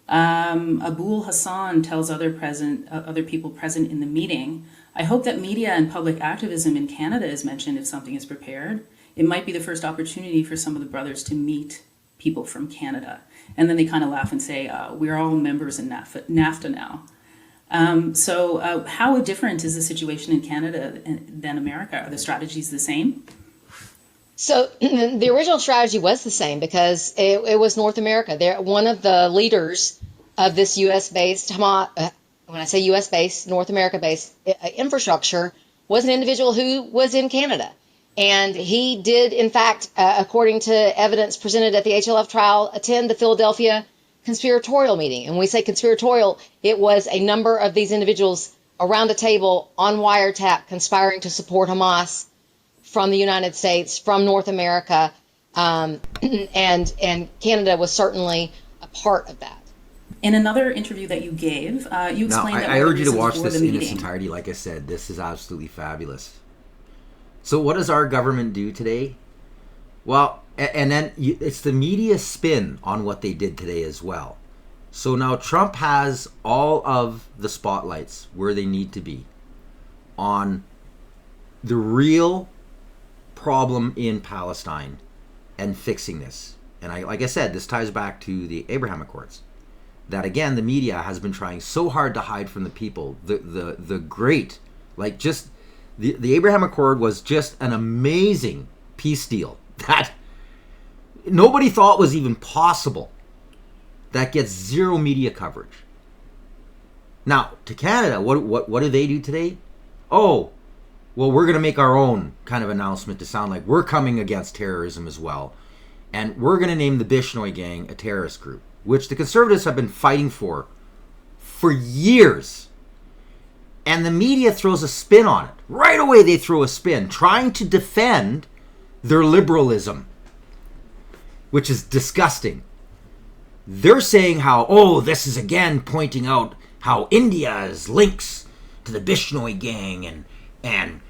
Abul Hassan tells other people present in the meeting, I hope that media and public activism in Canada is mentioned if something is prepared. It might be the first opportunity for some of the brothers to meet people from Canada. And then they kind of laugh and say, we're all members in NAFTA now. So how different is the situation in Canada than America? Are the strategies the same? So the original strategy was the same because it was North America. One of the leaders of this U.S.-based, when I say U.S.-based, North America-based infrastructure was an individual who was in Canada. And he did, in fact, according to evidence presented at the HLF trial, attend the Philadelphia conspiratorial meeting. And when we say conspiratorial, it was a number of these individuals around a table on wiretap conspiring to support Hamas from the United States, from North America, and Canada was certainly a part of that. In another interview that you gave, you explained that I urge you to watch this in its entirety. Like I said, this is absolutely fabulous. So what does our government do today? Well, and then it's the media spin on what they did today as well. So now Trump has all of the spotlights where they need to be on the real problem in Palestine and fixing this. And like I said, this ties back to the Abraham Accords. That again, the media has been trying so hard to hide from the people. The great, like just the Abraham Accord was just an amazing peace deal that nobody thought was even possible. That gets zero media coverage. Now to Canada, what do they do today? Oh, well, we're going to make our own kind of announcement to sound like we're coming against terrorism as well, and we're going to name the Bishnoi Gang a terrorist group, which the Conservatives have been fighting for years. And the media throws a spin on it. Right away they throw a spin, trying to defend their liberalism, which is disgusting. They're saying how, this is again pointing out how India's links to the Bishnoi Gang and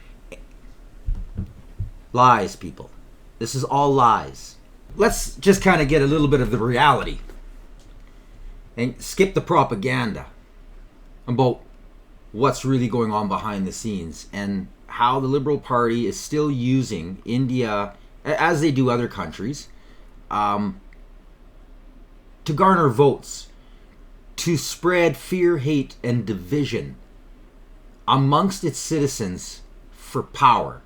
lies, people. This is all lies. Let's just kind of get a little bit of the reality and skip the propaganda about what's really going on behind the scenes and how the Liberal Party is still using India, as they do other countries, to garner votes, to spread fear, hate, and division amongst its citizens for power.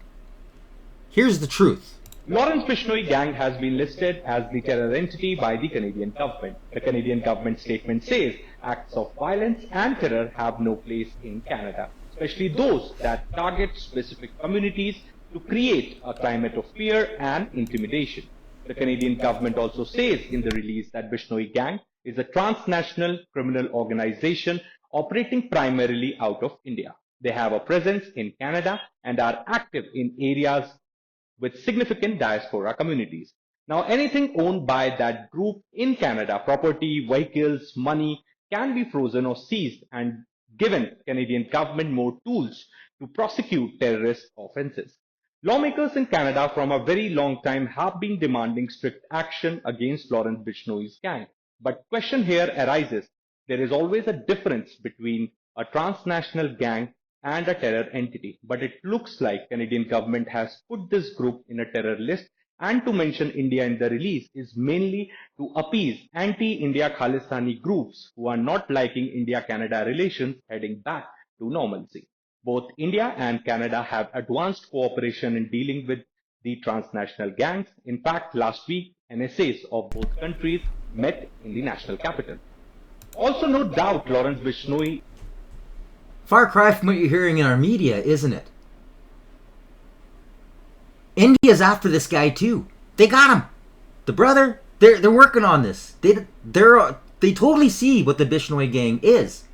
Here's the truth. Lawrence Bishnoi Gang has been listed as the terror entity by the Canadian government. The Canadian government statement says acts of violence and terror have no place in Canada, especially those that target specific communities to create a climate of fear and intimidation. The Canadian government also says in the release that Bishnoi Gang is a transnational criminal organization operating primarily out of India. They have a presence in Canada and are active in areas with significant diaspora communities. Now, anything owned by that group in Canada, property, vehicles, money, can be frozen or seized and given Canadian government more tools to prosecute terrorist offenses. Lawmakers in Canada from a very long time have been demanding strict action against Lawrence Bishnoi's gang. But question here arises. There is always a difference between a transnational gang and a terror entity. But it looks like Canadian government has put this group in a terror list, and to mention India in the release is mainly to appease anti-India Khalistani groups who are not liking India-Canada relations heading back to normalcy. Both India and Canada have advanced cooperation in dealing with the transnational gangs. In fact, last week, NSAs of both countries met in the national capital. Also, no doubt, Lawrence Bishnoi. Far cry from what you're hearing in our media, isn't it? India's after this guy too. They got him. The brother, they're working on this. They totally see what the Bishnoi gang is.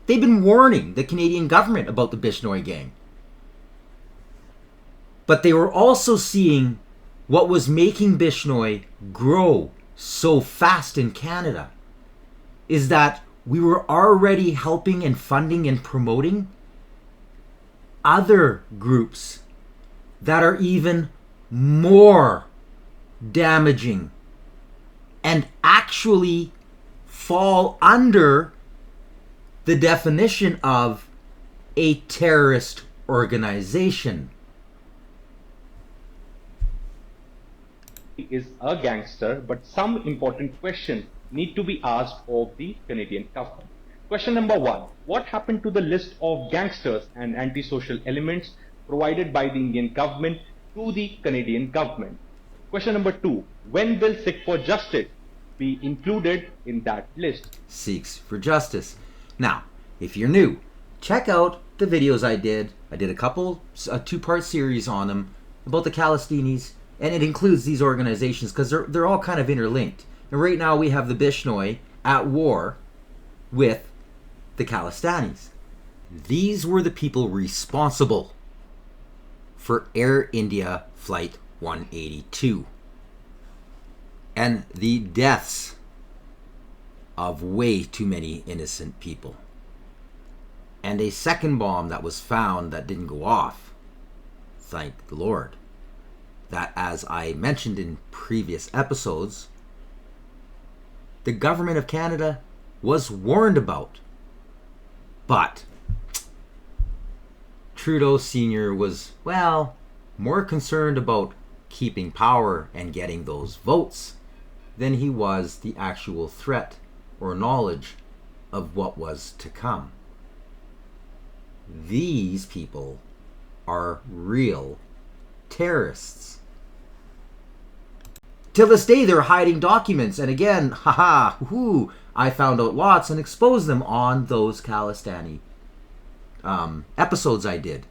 They've been warning the Canadian government about the Bishnoi gang. But they were also seeing what was making Bishnoi grow so fast in Canada is that we were already helping and funding and promoting other groups that are even more damaging and actually fall under the definition of a terrorist organization. Is a gangster, but some important questions need to be asked of the Canadian government. Question number one, what happened to the list of gangsters and antisocial elements provided by the Indian government to the Canadian government? Question number two, when will Sikh for Justice be included in that list? Sikhs for Justice. Now, if you're new, check out the videos I did. I did a two-part series on them about the Khalistanis, and it includes these organizations because they're all kind of interlinked. And right now we have the Bishnoi at war with the Khalistanis. These were the people responsible for Air India Flight 182 and the deaths of way too many innocent people. And a second bomb that was found that didn't go off. Thank the Lord. That, as I mentioned in previous episodes, the government of Canada was warned about. But Trudeau Sr. was, well, more concerned about keeping power and getting those votes than he was the actual threat or knowledge of what was to come. These people are real terrorists. Till this day, they're hiding documents. And again, I found out lots and exposed them on those Khalistani episodes I did.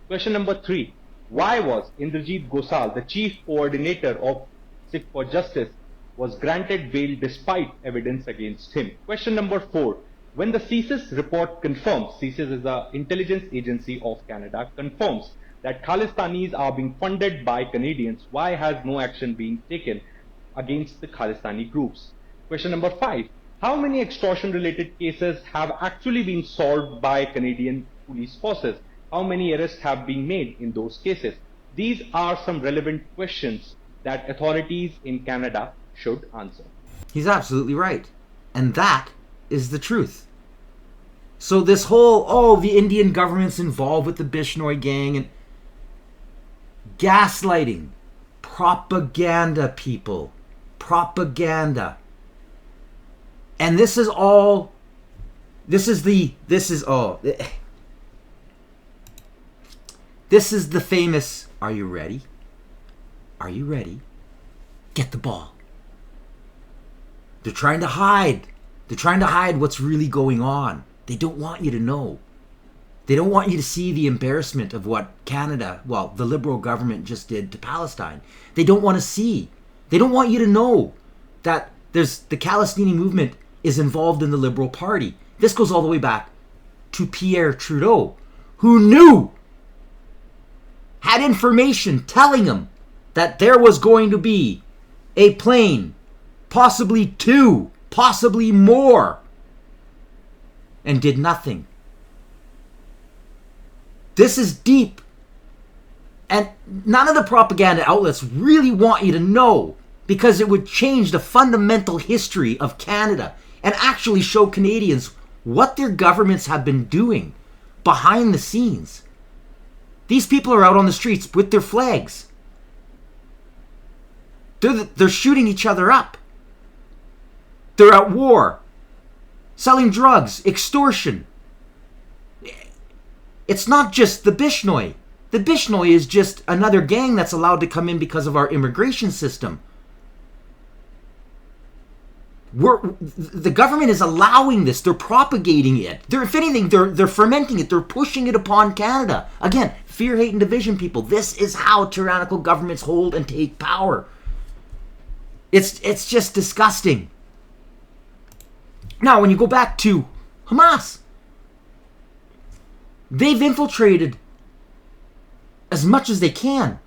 Question number three, why was Indrajit Gosal, the chief coordinator of Sikh for Justice, was granted bail despite evidence against him? Question number four, when the CSIS report confirms, CSIS is the intelligence agency of Canada, confirms that Khalistanis are being funded by Canadians, why has no action been taken against the Khalistani groups? Question number five, how many extortion related cases have actually been solved by Canadian police forces? How many arrests have been made in those cases? These are some relevant questions that authorities in Canada should answer. He's absolutely right. And that is the truth. So this whole, the Indian government's involved with the Bishnoi gang and gaslighting, propaganda, people, propaganda. And this is the famous, are you ready? Are you ready? Get the ball. They're trying to hide. They're trying to hide what's really going on. They don't want you to know. They don't want you to see the embarrassment of what Canada, the Liberal government just did to Palestine. They don't want to see. They don't want you to know that the Khalistani movement is involved in the Liberal Party. This goes all the way back to Pierre Trudeau, who knew, had information telling him that there was going to be a plane, possibly two, possibly more, and did nothing. This is deep. And none of the propaganda outlets really want you to know, because it would change the fundamental history of Canada and actually show Canadians what their governments have been doing behind the scenes. These people are out on the streets with their flags. They're shooting each other up. They're at war, selling drugs, extortion. It's not just the Bishnoi. The Bishnoi is just another gang that's allowed to come in because of our immigration system. The government is allowing this. They're propagating it. If anything, they're fermenting it. They're pushing it upon Canada. Again, fear, hate, and division, people. This is how tyrannical governments hold and take power. It's just disgusting. Now, when you go back to Hamas, they've infiltrated as much as they can.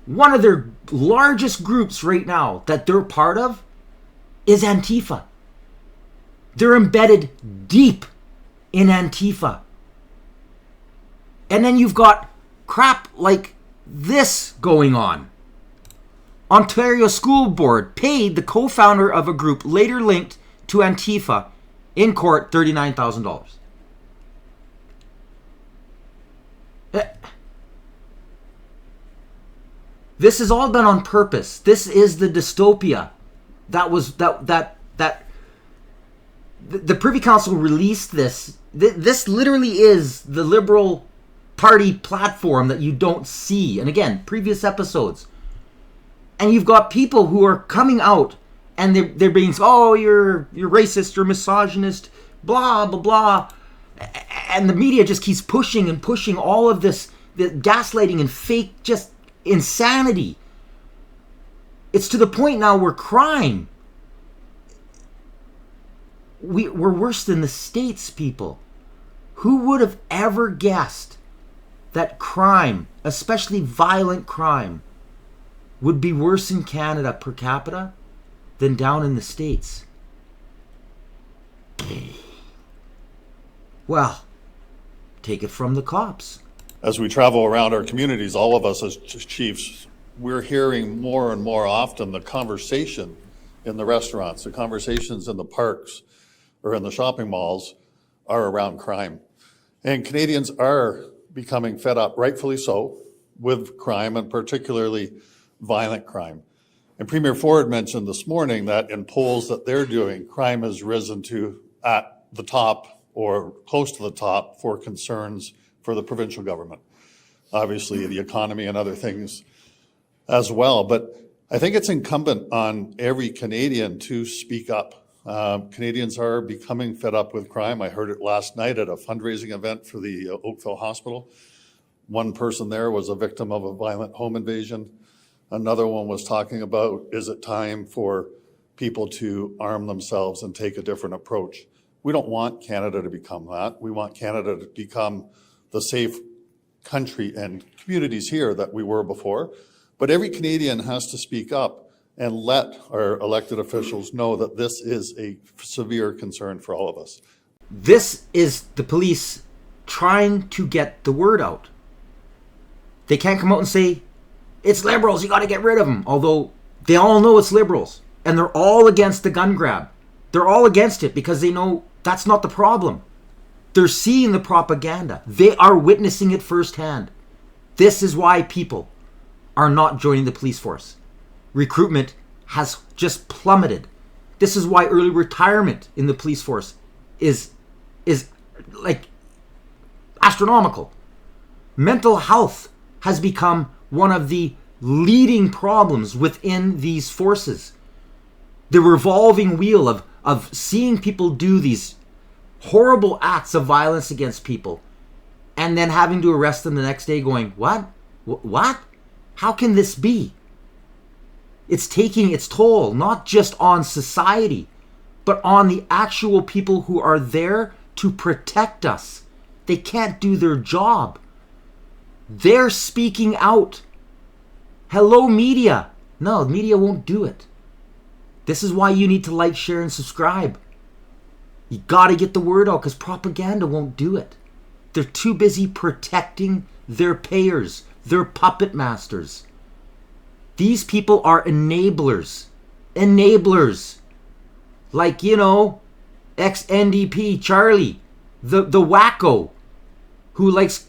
One of their largest groups right now that they're part of is Antifa. They're embedded deep in Antifa. And then you've got crap like this going on. Ontario School Board paid the co-founder of a group later linked to Antifa in court $39,000. This is all done on purpose. This is the dystopia that the Privy Council released this. This literally is the Liberal Party platform that you don't see. And again, previous episodes. And you've got people who are coming out and they're being, oh, you're racist, you're misogynist, blah, blah, blah. And the media just keeps pushing and pushing all of this, the gaslighting and fake just insanity. It's to the point now where crime, we're worse than the States, people. Who would have ever guessed that crime, especially violent crime, would be worse in Canada per capita than down in the States? Well, take it from the cops. As we travel around our communities, all of us as chiefs, we're hearing more and more often the conversation in the restaurants, the conversations in the parks or in the shopping malls are around crime. And Canadians are becoming fed up, rightfully so, with crime and particularly violent crime. And Premier Ford mentioned this morning that in polls that they're doing, crime has risen to at the top or close to the top for concerns for the provincial government. Obviously, the economy and other things as well. But I think it's incumbent on every Canadian to speak up. Canadians are becoming fed up with crime. I heard it last night at a fundraising event for the Oakville Hospital. One person there was a victim of a violent home invasion. Another one was talking about, is it time for people to arm themselves and take a different approach? We don't want Canada to become that. We want Canada to become the safe country and communities here that we were before. But every Canadian has to speak up and let our elected officials know that this is a severe concern for all of us. This is the police trying to get the word out. They can't come out and say, it's liberals, you got to get rid of them. Although they all know it's liberals. And they're all against the gun grab. They're all against it because they know that's not the problem. They're seeing the propaganda. They are witnessing it firsthand. This is why people are not joining the police force. Recruitment has just plummeted. This is why early retirement in the police force is like astronomical. Mental health has become one of the leading problems within these forces. The revolving wheel of seeing people do these horrible acts of violence against people and then having to arrest them the next day going, what? What? How can this be? It's taking its toll, not just on society, but on the actual people who are there to protect us. They can't do their job. They're speaking out. Hello, media. No, the media won't do it. This is why you need to like, share, and subscribe. You gotta get the word out because propaganda won't do it. They're too busy protecting their payers, They're puppet masters. These people are enablers. Enablers. Like, ex-NDP Charlie, the wacko, who likes,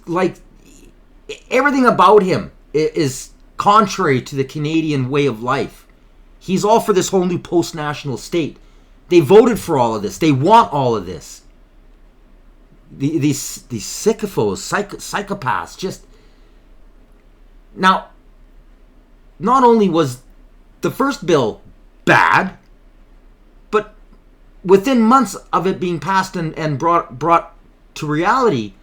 everything about him is contrary to the Canadian way of life. He's all for this whole new post-national state. They voted for all of this. They want all of this. These sycophants, psychopaths, just... Now, not only was the first bill bad, but within months of it being passed and brought to reality,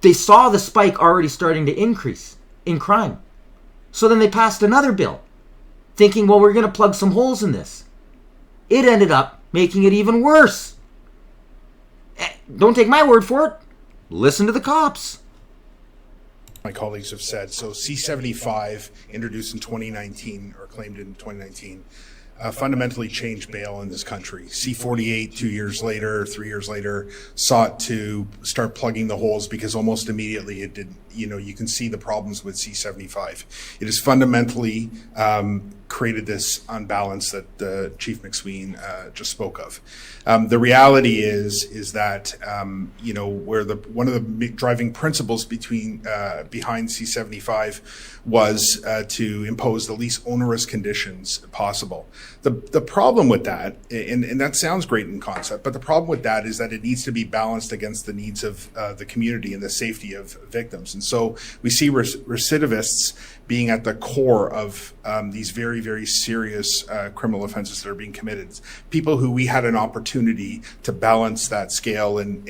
they saw the spike already starting to increase in crime. So then they passed another bill, thinking, well, we're going to plug some holes in this. It ended up making it even worse. Don't take my word for it. Listen to the cops. My colleagues have said. So C-75, introduced in 2019, or claimed in 2019, fundamentally changed bail in this country. C-48, 2 years later, 3 years later, sought to start plugging the holes because almost immediately it did. You can see the problems with C-75. It has fundamentally created this unbalance that Chief McSween just spoke of. The reality is that where one of the driving principles behind C-75 was to impose the least onerous conditions possible. The problem with that, and that sounds great in concept, but the problem with that is that it needs to be balanced against the needs of the community and the safety of victims. And so we see recidivists being at the core of these very, very serious criminal offenses that are being committed. People who we had an opportunity to balance that scale and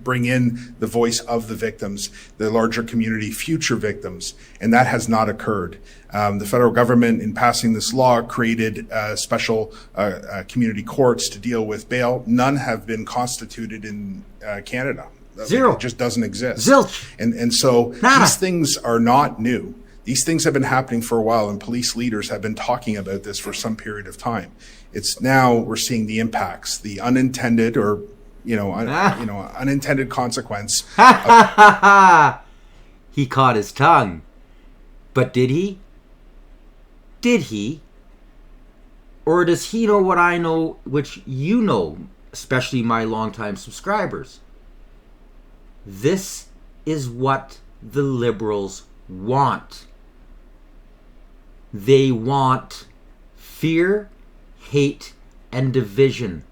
bring in the voice of the victims, the larger community, future victims, and that has not occurred. The federal government, in passing this law, created special community courts to deal with bail. None have been constituted in Canada. Zero. It just doesn't exist. Zilch. And so Nada. These things are not new. These things have been happening for a while, and police leaders have been talking about this for some period of time. It's now we're seeing the impacts, the unintended or unintended consequence. He caught his tongue. But did he? Did he? Or does he know what I know, which you know, especially my longtime subscribers? This is what the Liberals want. They want fear, hate, and division.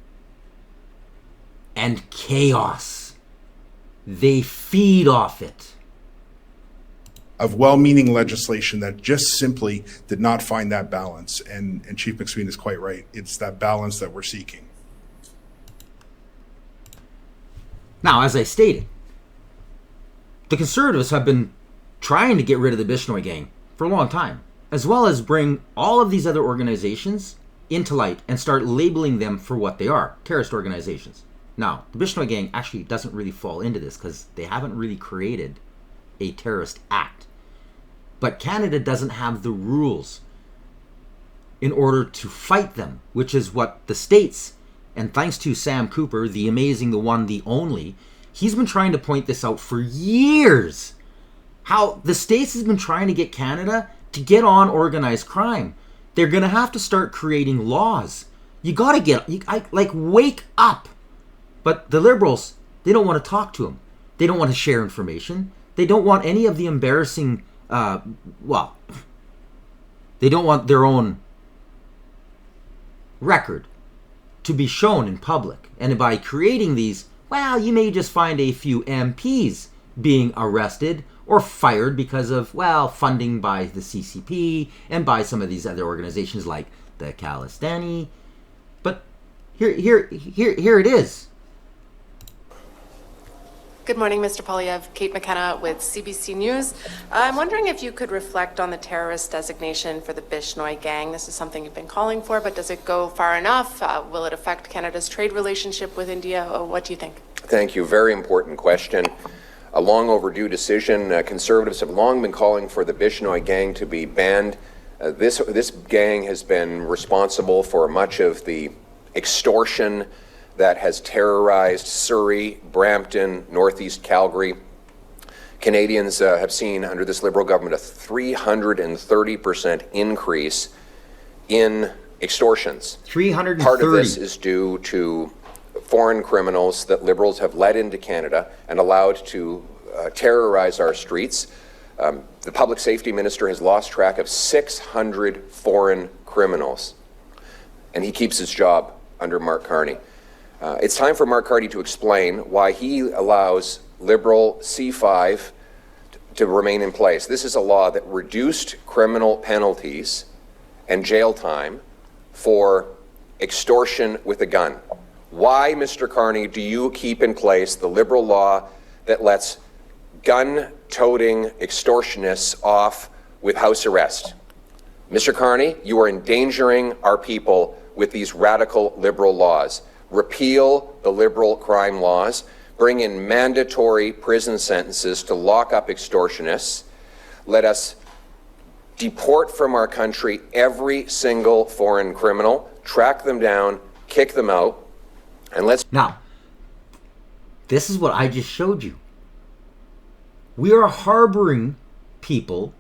And chaos. They feed off it. Of well-meaning legislation that just simply did not find that balance. And Chief McSween is quite right. It's that balance that we're seeking. Now, as I stated, the Conservatives have been trying to get rid of the Bishnoi gang for a long time, as well as bring all of these other organizations into light and start labeling them for what they are, terrorist organizations. Now, the Bishnoi gang actually doesn't really fall into this because they haven't really created a terrorist act. But Canada doesn't have the rules in order to fight them, which is what the States, and thanks to Sam Cooper, the amazing, the one, the only, he's been trying to point this out for years. How the States has been trying to get Canada to get on organized crime. They're going to have to start creating laws. You got to wake up. But the Liberals, they don't want to talk to them. They don't want to share information. They don't want any of the embarrassing, they don't want their own record to be shown in public. And by creating these, you may just find a few MPs being arrested or fired because of, funding by the CCP and by some of these other organizations like the Palestine. But here it is. Good morning, Mr. Polyev. Kate McKenna with CBC News. I'm wondering if you could reflect on the terrorist designation for the Bishnoi gang. This is something you've been calling for, but does it go far enough? Will it affect Canada's trade relationship with India? What do you think? Thank you. Very important question. A long overdue decision. Conservatives have long been calling for the Bishnoi gang to be banned. This gang has been responsible for much of the extortion that has terrorized Surrey, Brampton, Northeast Calgary. Canadians have seen under this Liberal government a 330% increase in extortions. 330. Part of this is due to foreign criminals that Liberals have let into Canada and allowed to terrorize our streets. The public safety minister has lost track of 600 foreign criminals, and he keeps his job under Mark Carney. It's time for Mark Carney to explain why he allows Liberal C5 to remain in place. This is a law that reduced criminal penalties and jail time for extortion with a gun. Why, Mr. Carney, do you keep in place the Liberal law that lets gun-toting extortionists off with house arrest? Mr. Carney, you are endangering our people with these radical Liberal laws. Repeal the Liberal crime laws, bring in mandatory prison sentences to lock up extortionists. Let us deport from our country every single foreign criminal, track them down, kick them out, and let's... Now, this is what I just showed you. We are harboring people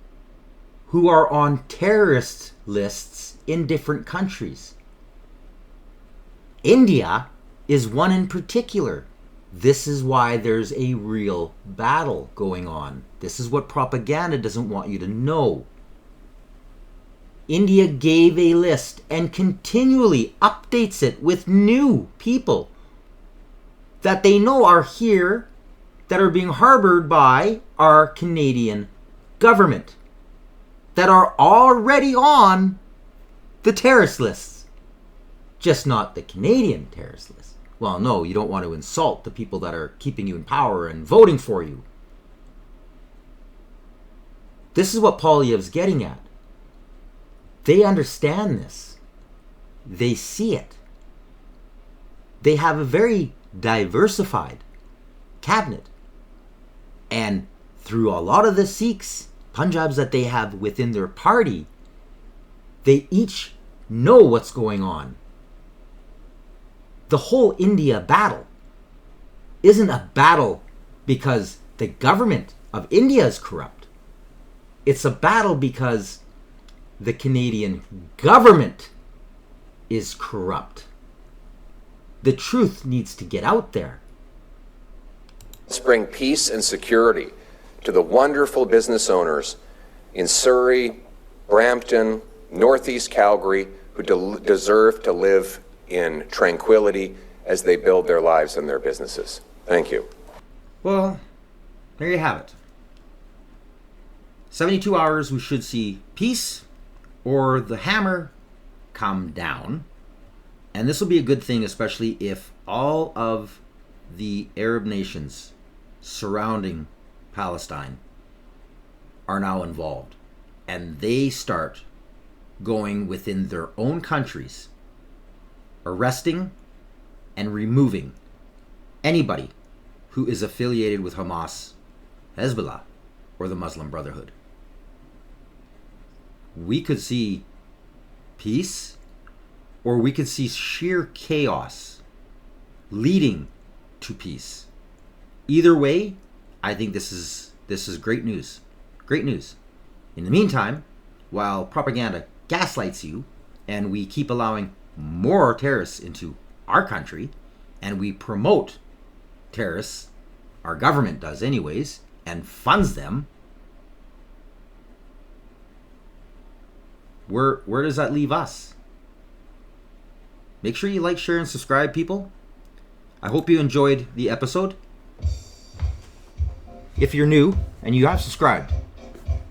who are on terrorist lists in different countries. India is one in particular. This is why there's a real battle going on. This is what propaganda doesn't want you to know. India gave a list and continually updates it with new people that they know are here, that are being harbored by our Canadian government, that are already on the terrorist lists. Just not the Canadian terrorist list. Well, no, you don't want to insult the people that are keeping you in power and voting for you. This is what Poilievre's getting at. They understand this. They see it. They have a very diversified cabinet. And through a lot of the Sikhs, Punjabs that they have within their party, they each know what's going on. The whole India battle isn't a battle because the government of India is corrupt. It's a battle because the Canadian government is corrupt. The truth needs to get out there. Let's bring peace and security to the wonderful business owners in Surrey, Brampton, Northeast Calgary, who deserve to live in tranquility as they build their lives and their businesses. Thank you. Well, there you have it. 72 hours, we should see peace or the hammer come down. And this will be a good thing, especially if all of the Arab nations surrounding Palestine are now involved. And they start going within their own countries, arresting and removing anybody who is affiliated with Hamas, Hezbollah, or the Muslim Brotherhood. We could see peace, or we could see sheer chaos leading to peace. Either way, I think this is great news. Great news. In the meantime, while propaganda gaslights you and we keep allowing more terrorists into our country and we promote terrorists, our government does anyways, and funds them, where does that leave us? Make sure you like, share, and subscribe, people. I hope you enjoyed the episode. If you're new and you have subscribed,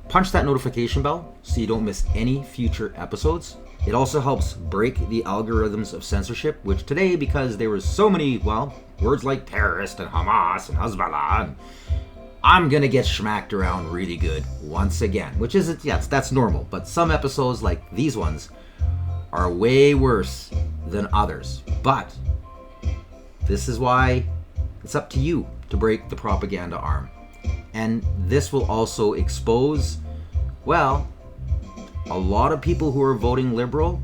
punch that notification bell so you don't miss any future episodes. It also helps break the algorithms of censorship, which today, because there were so many, well, words like terrorist and Hamas and Hezbollah, and I'm gonna get smacked around really good once again, which is, yes, that's normal. But some episodes like these ones are way worse than others. But this is why it's up to you to break the propaganda arm. And this will also expose, well, a lot of people who are voting Liberal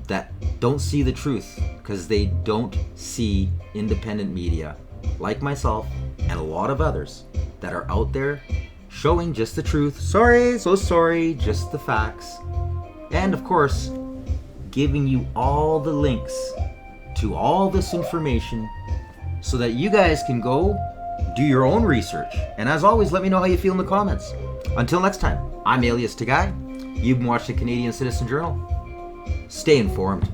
that don't see the truth because they don't see independent media like myself and a lot of others that are out there showing just the truth. Sorry, so sorry, just the facts. And of course, giving you all the links to all this information so that you guys can go do your own research. And as always, let me know how you feel in the comments. Until next time, I'm Alias Tagai. You've been watching the Canadian Citizen Journal. Stay informed.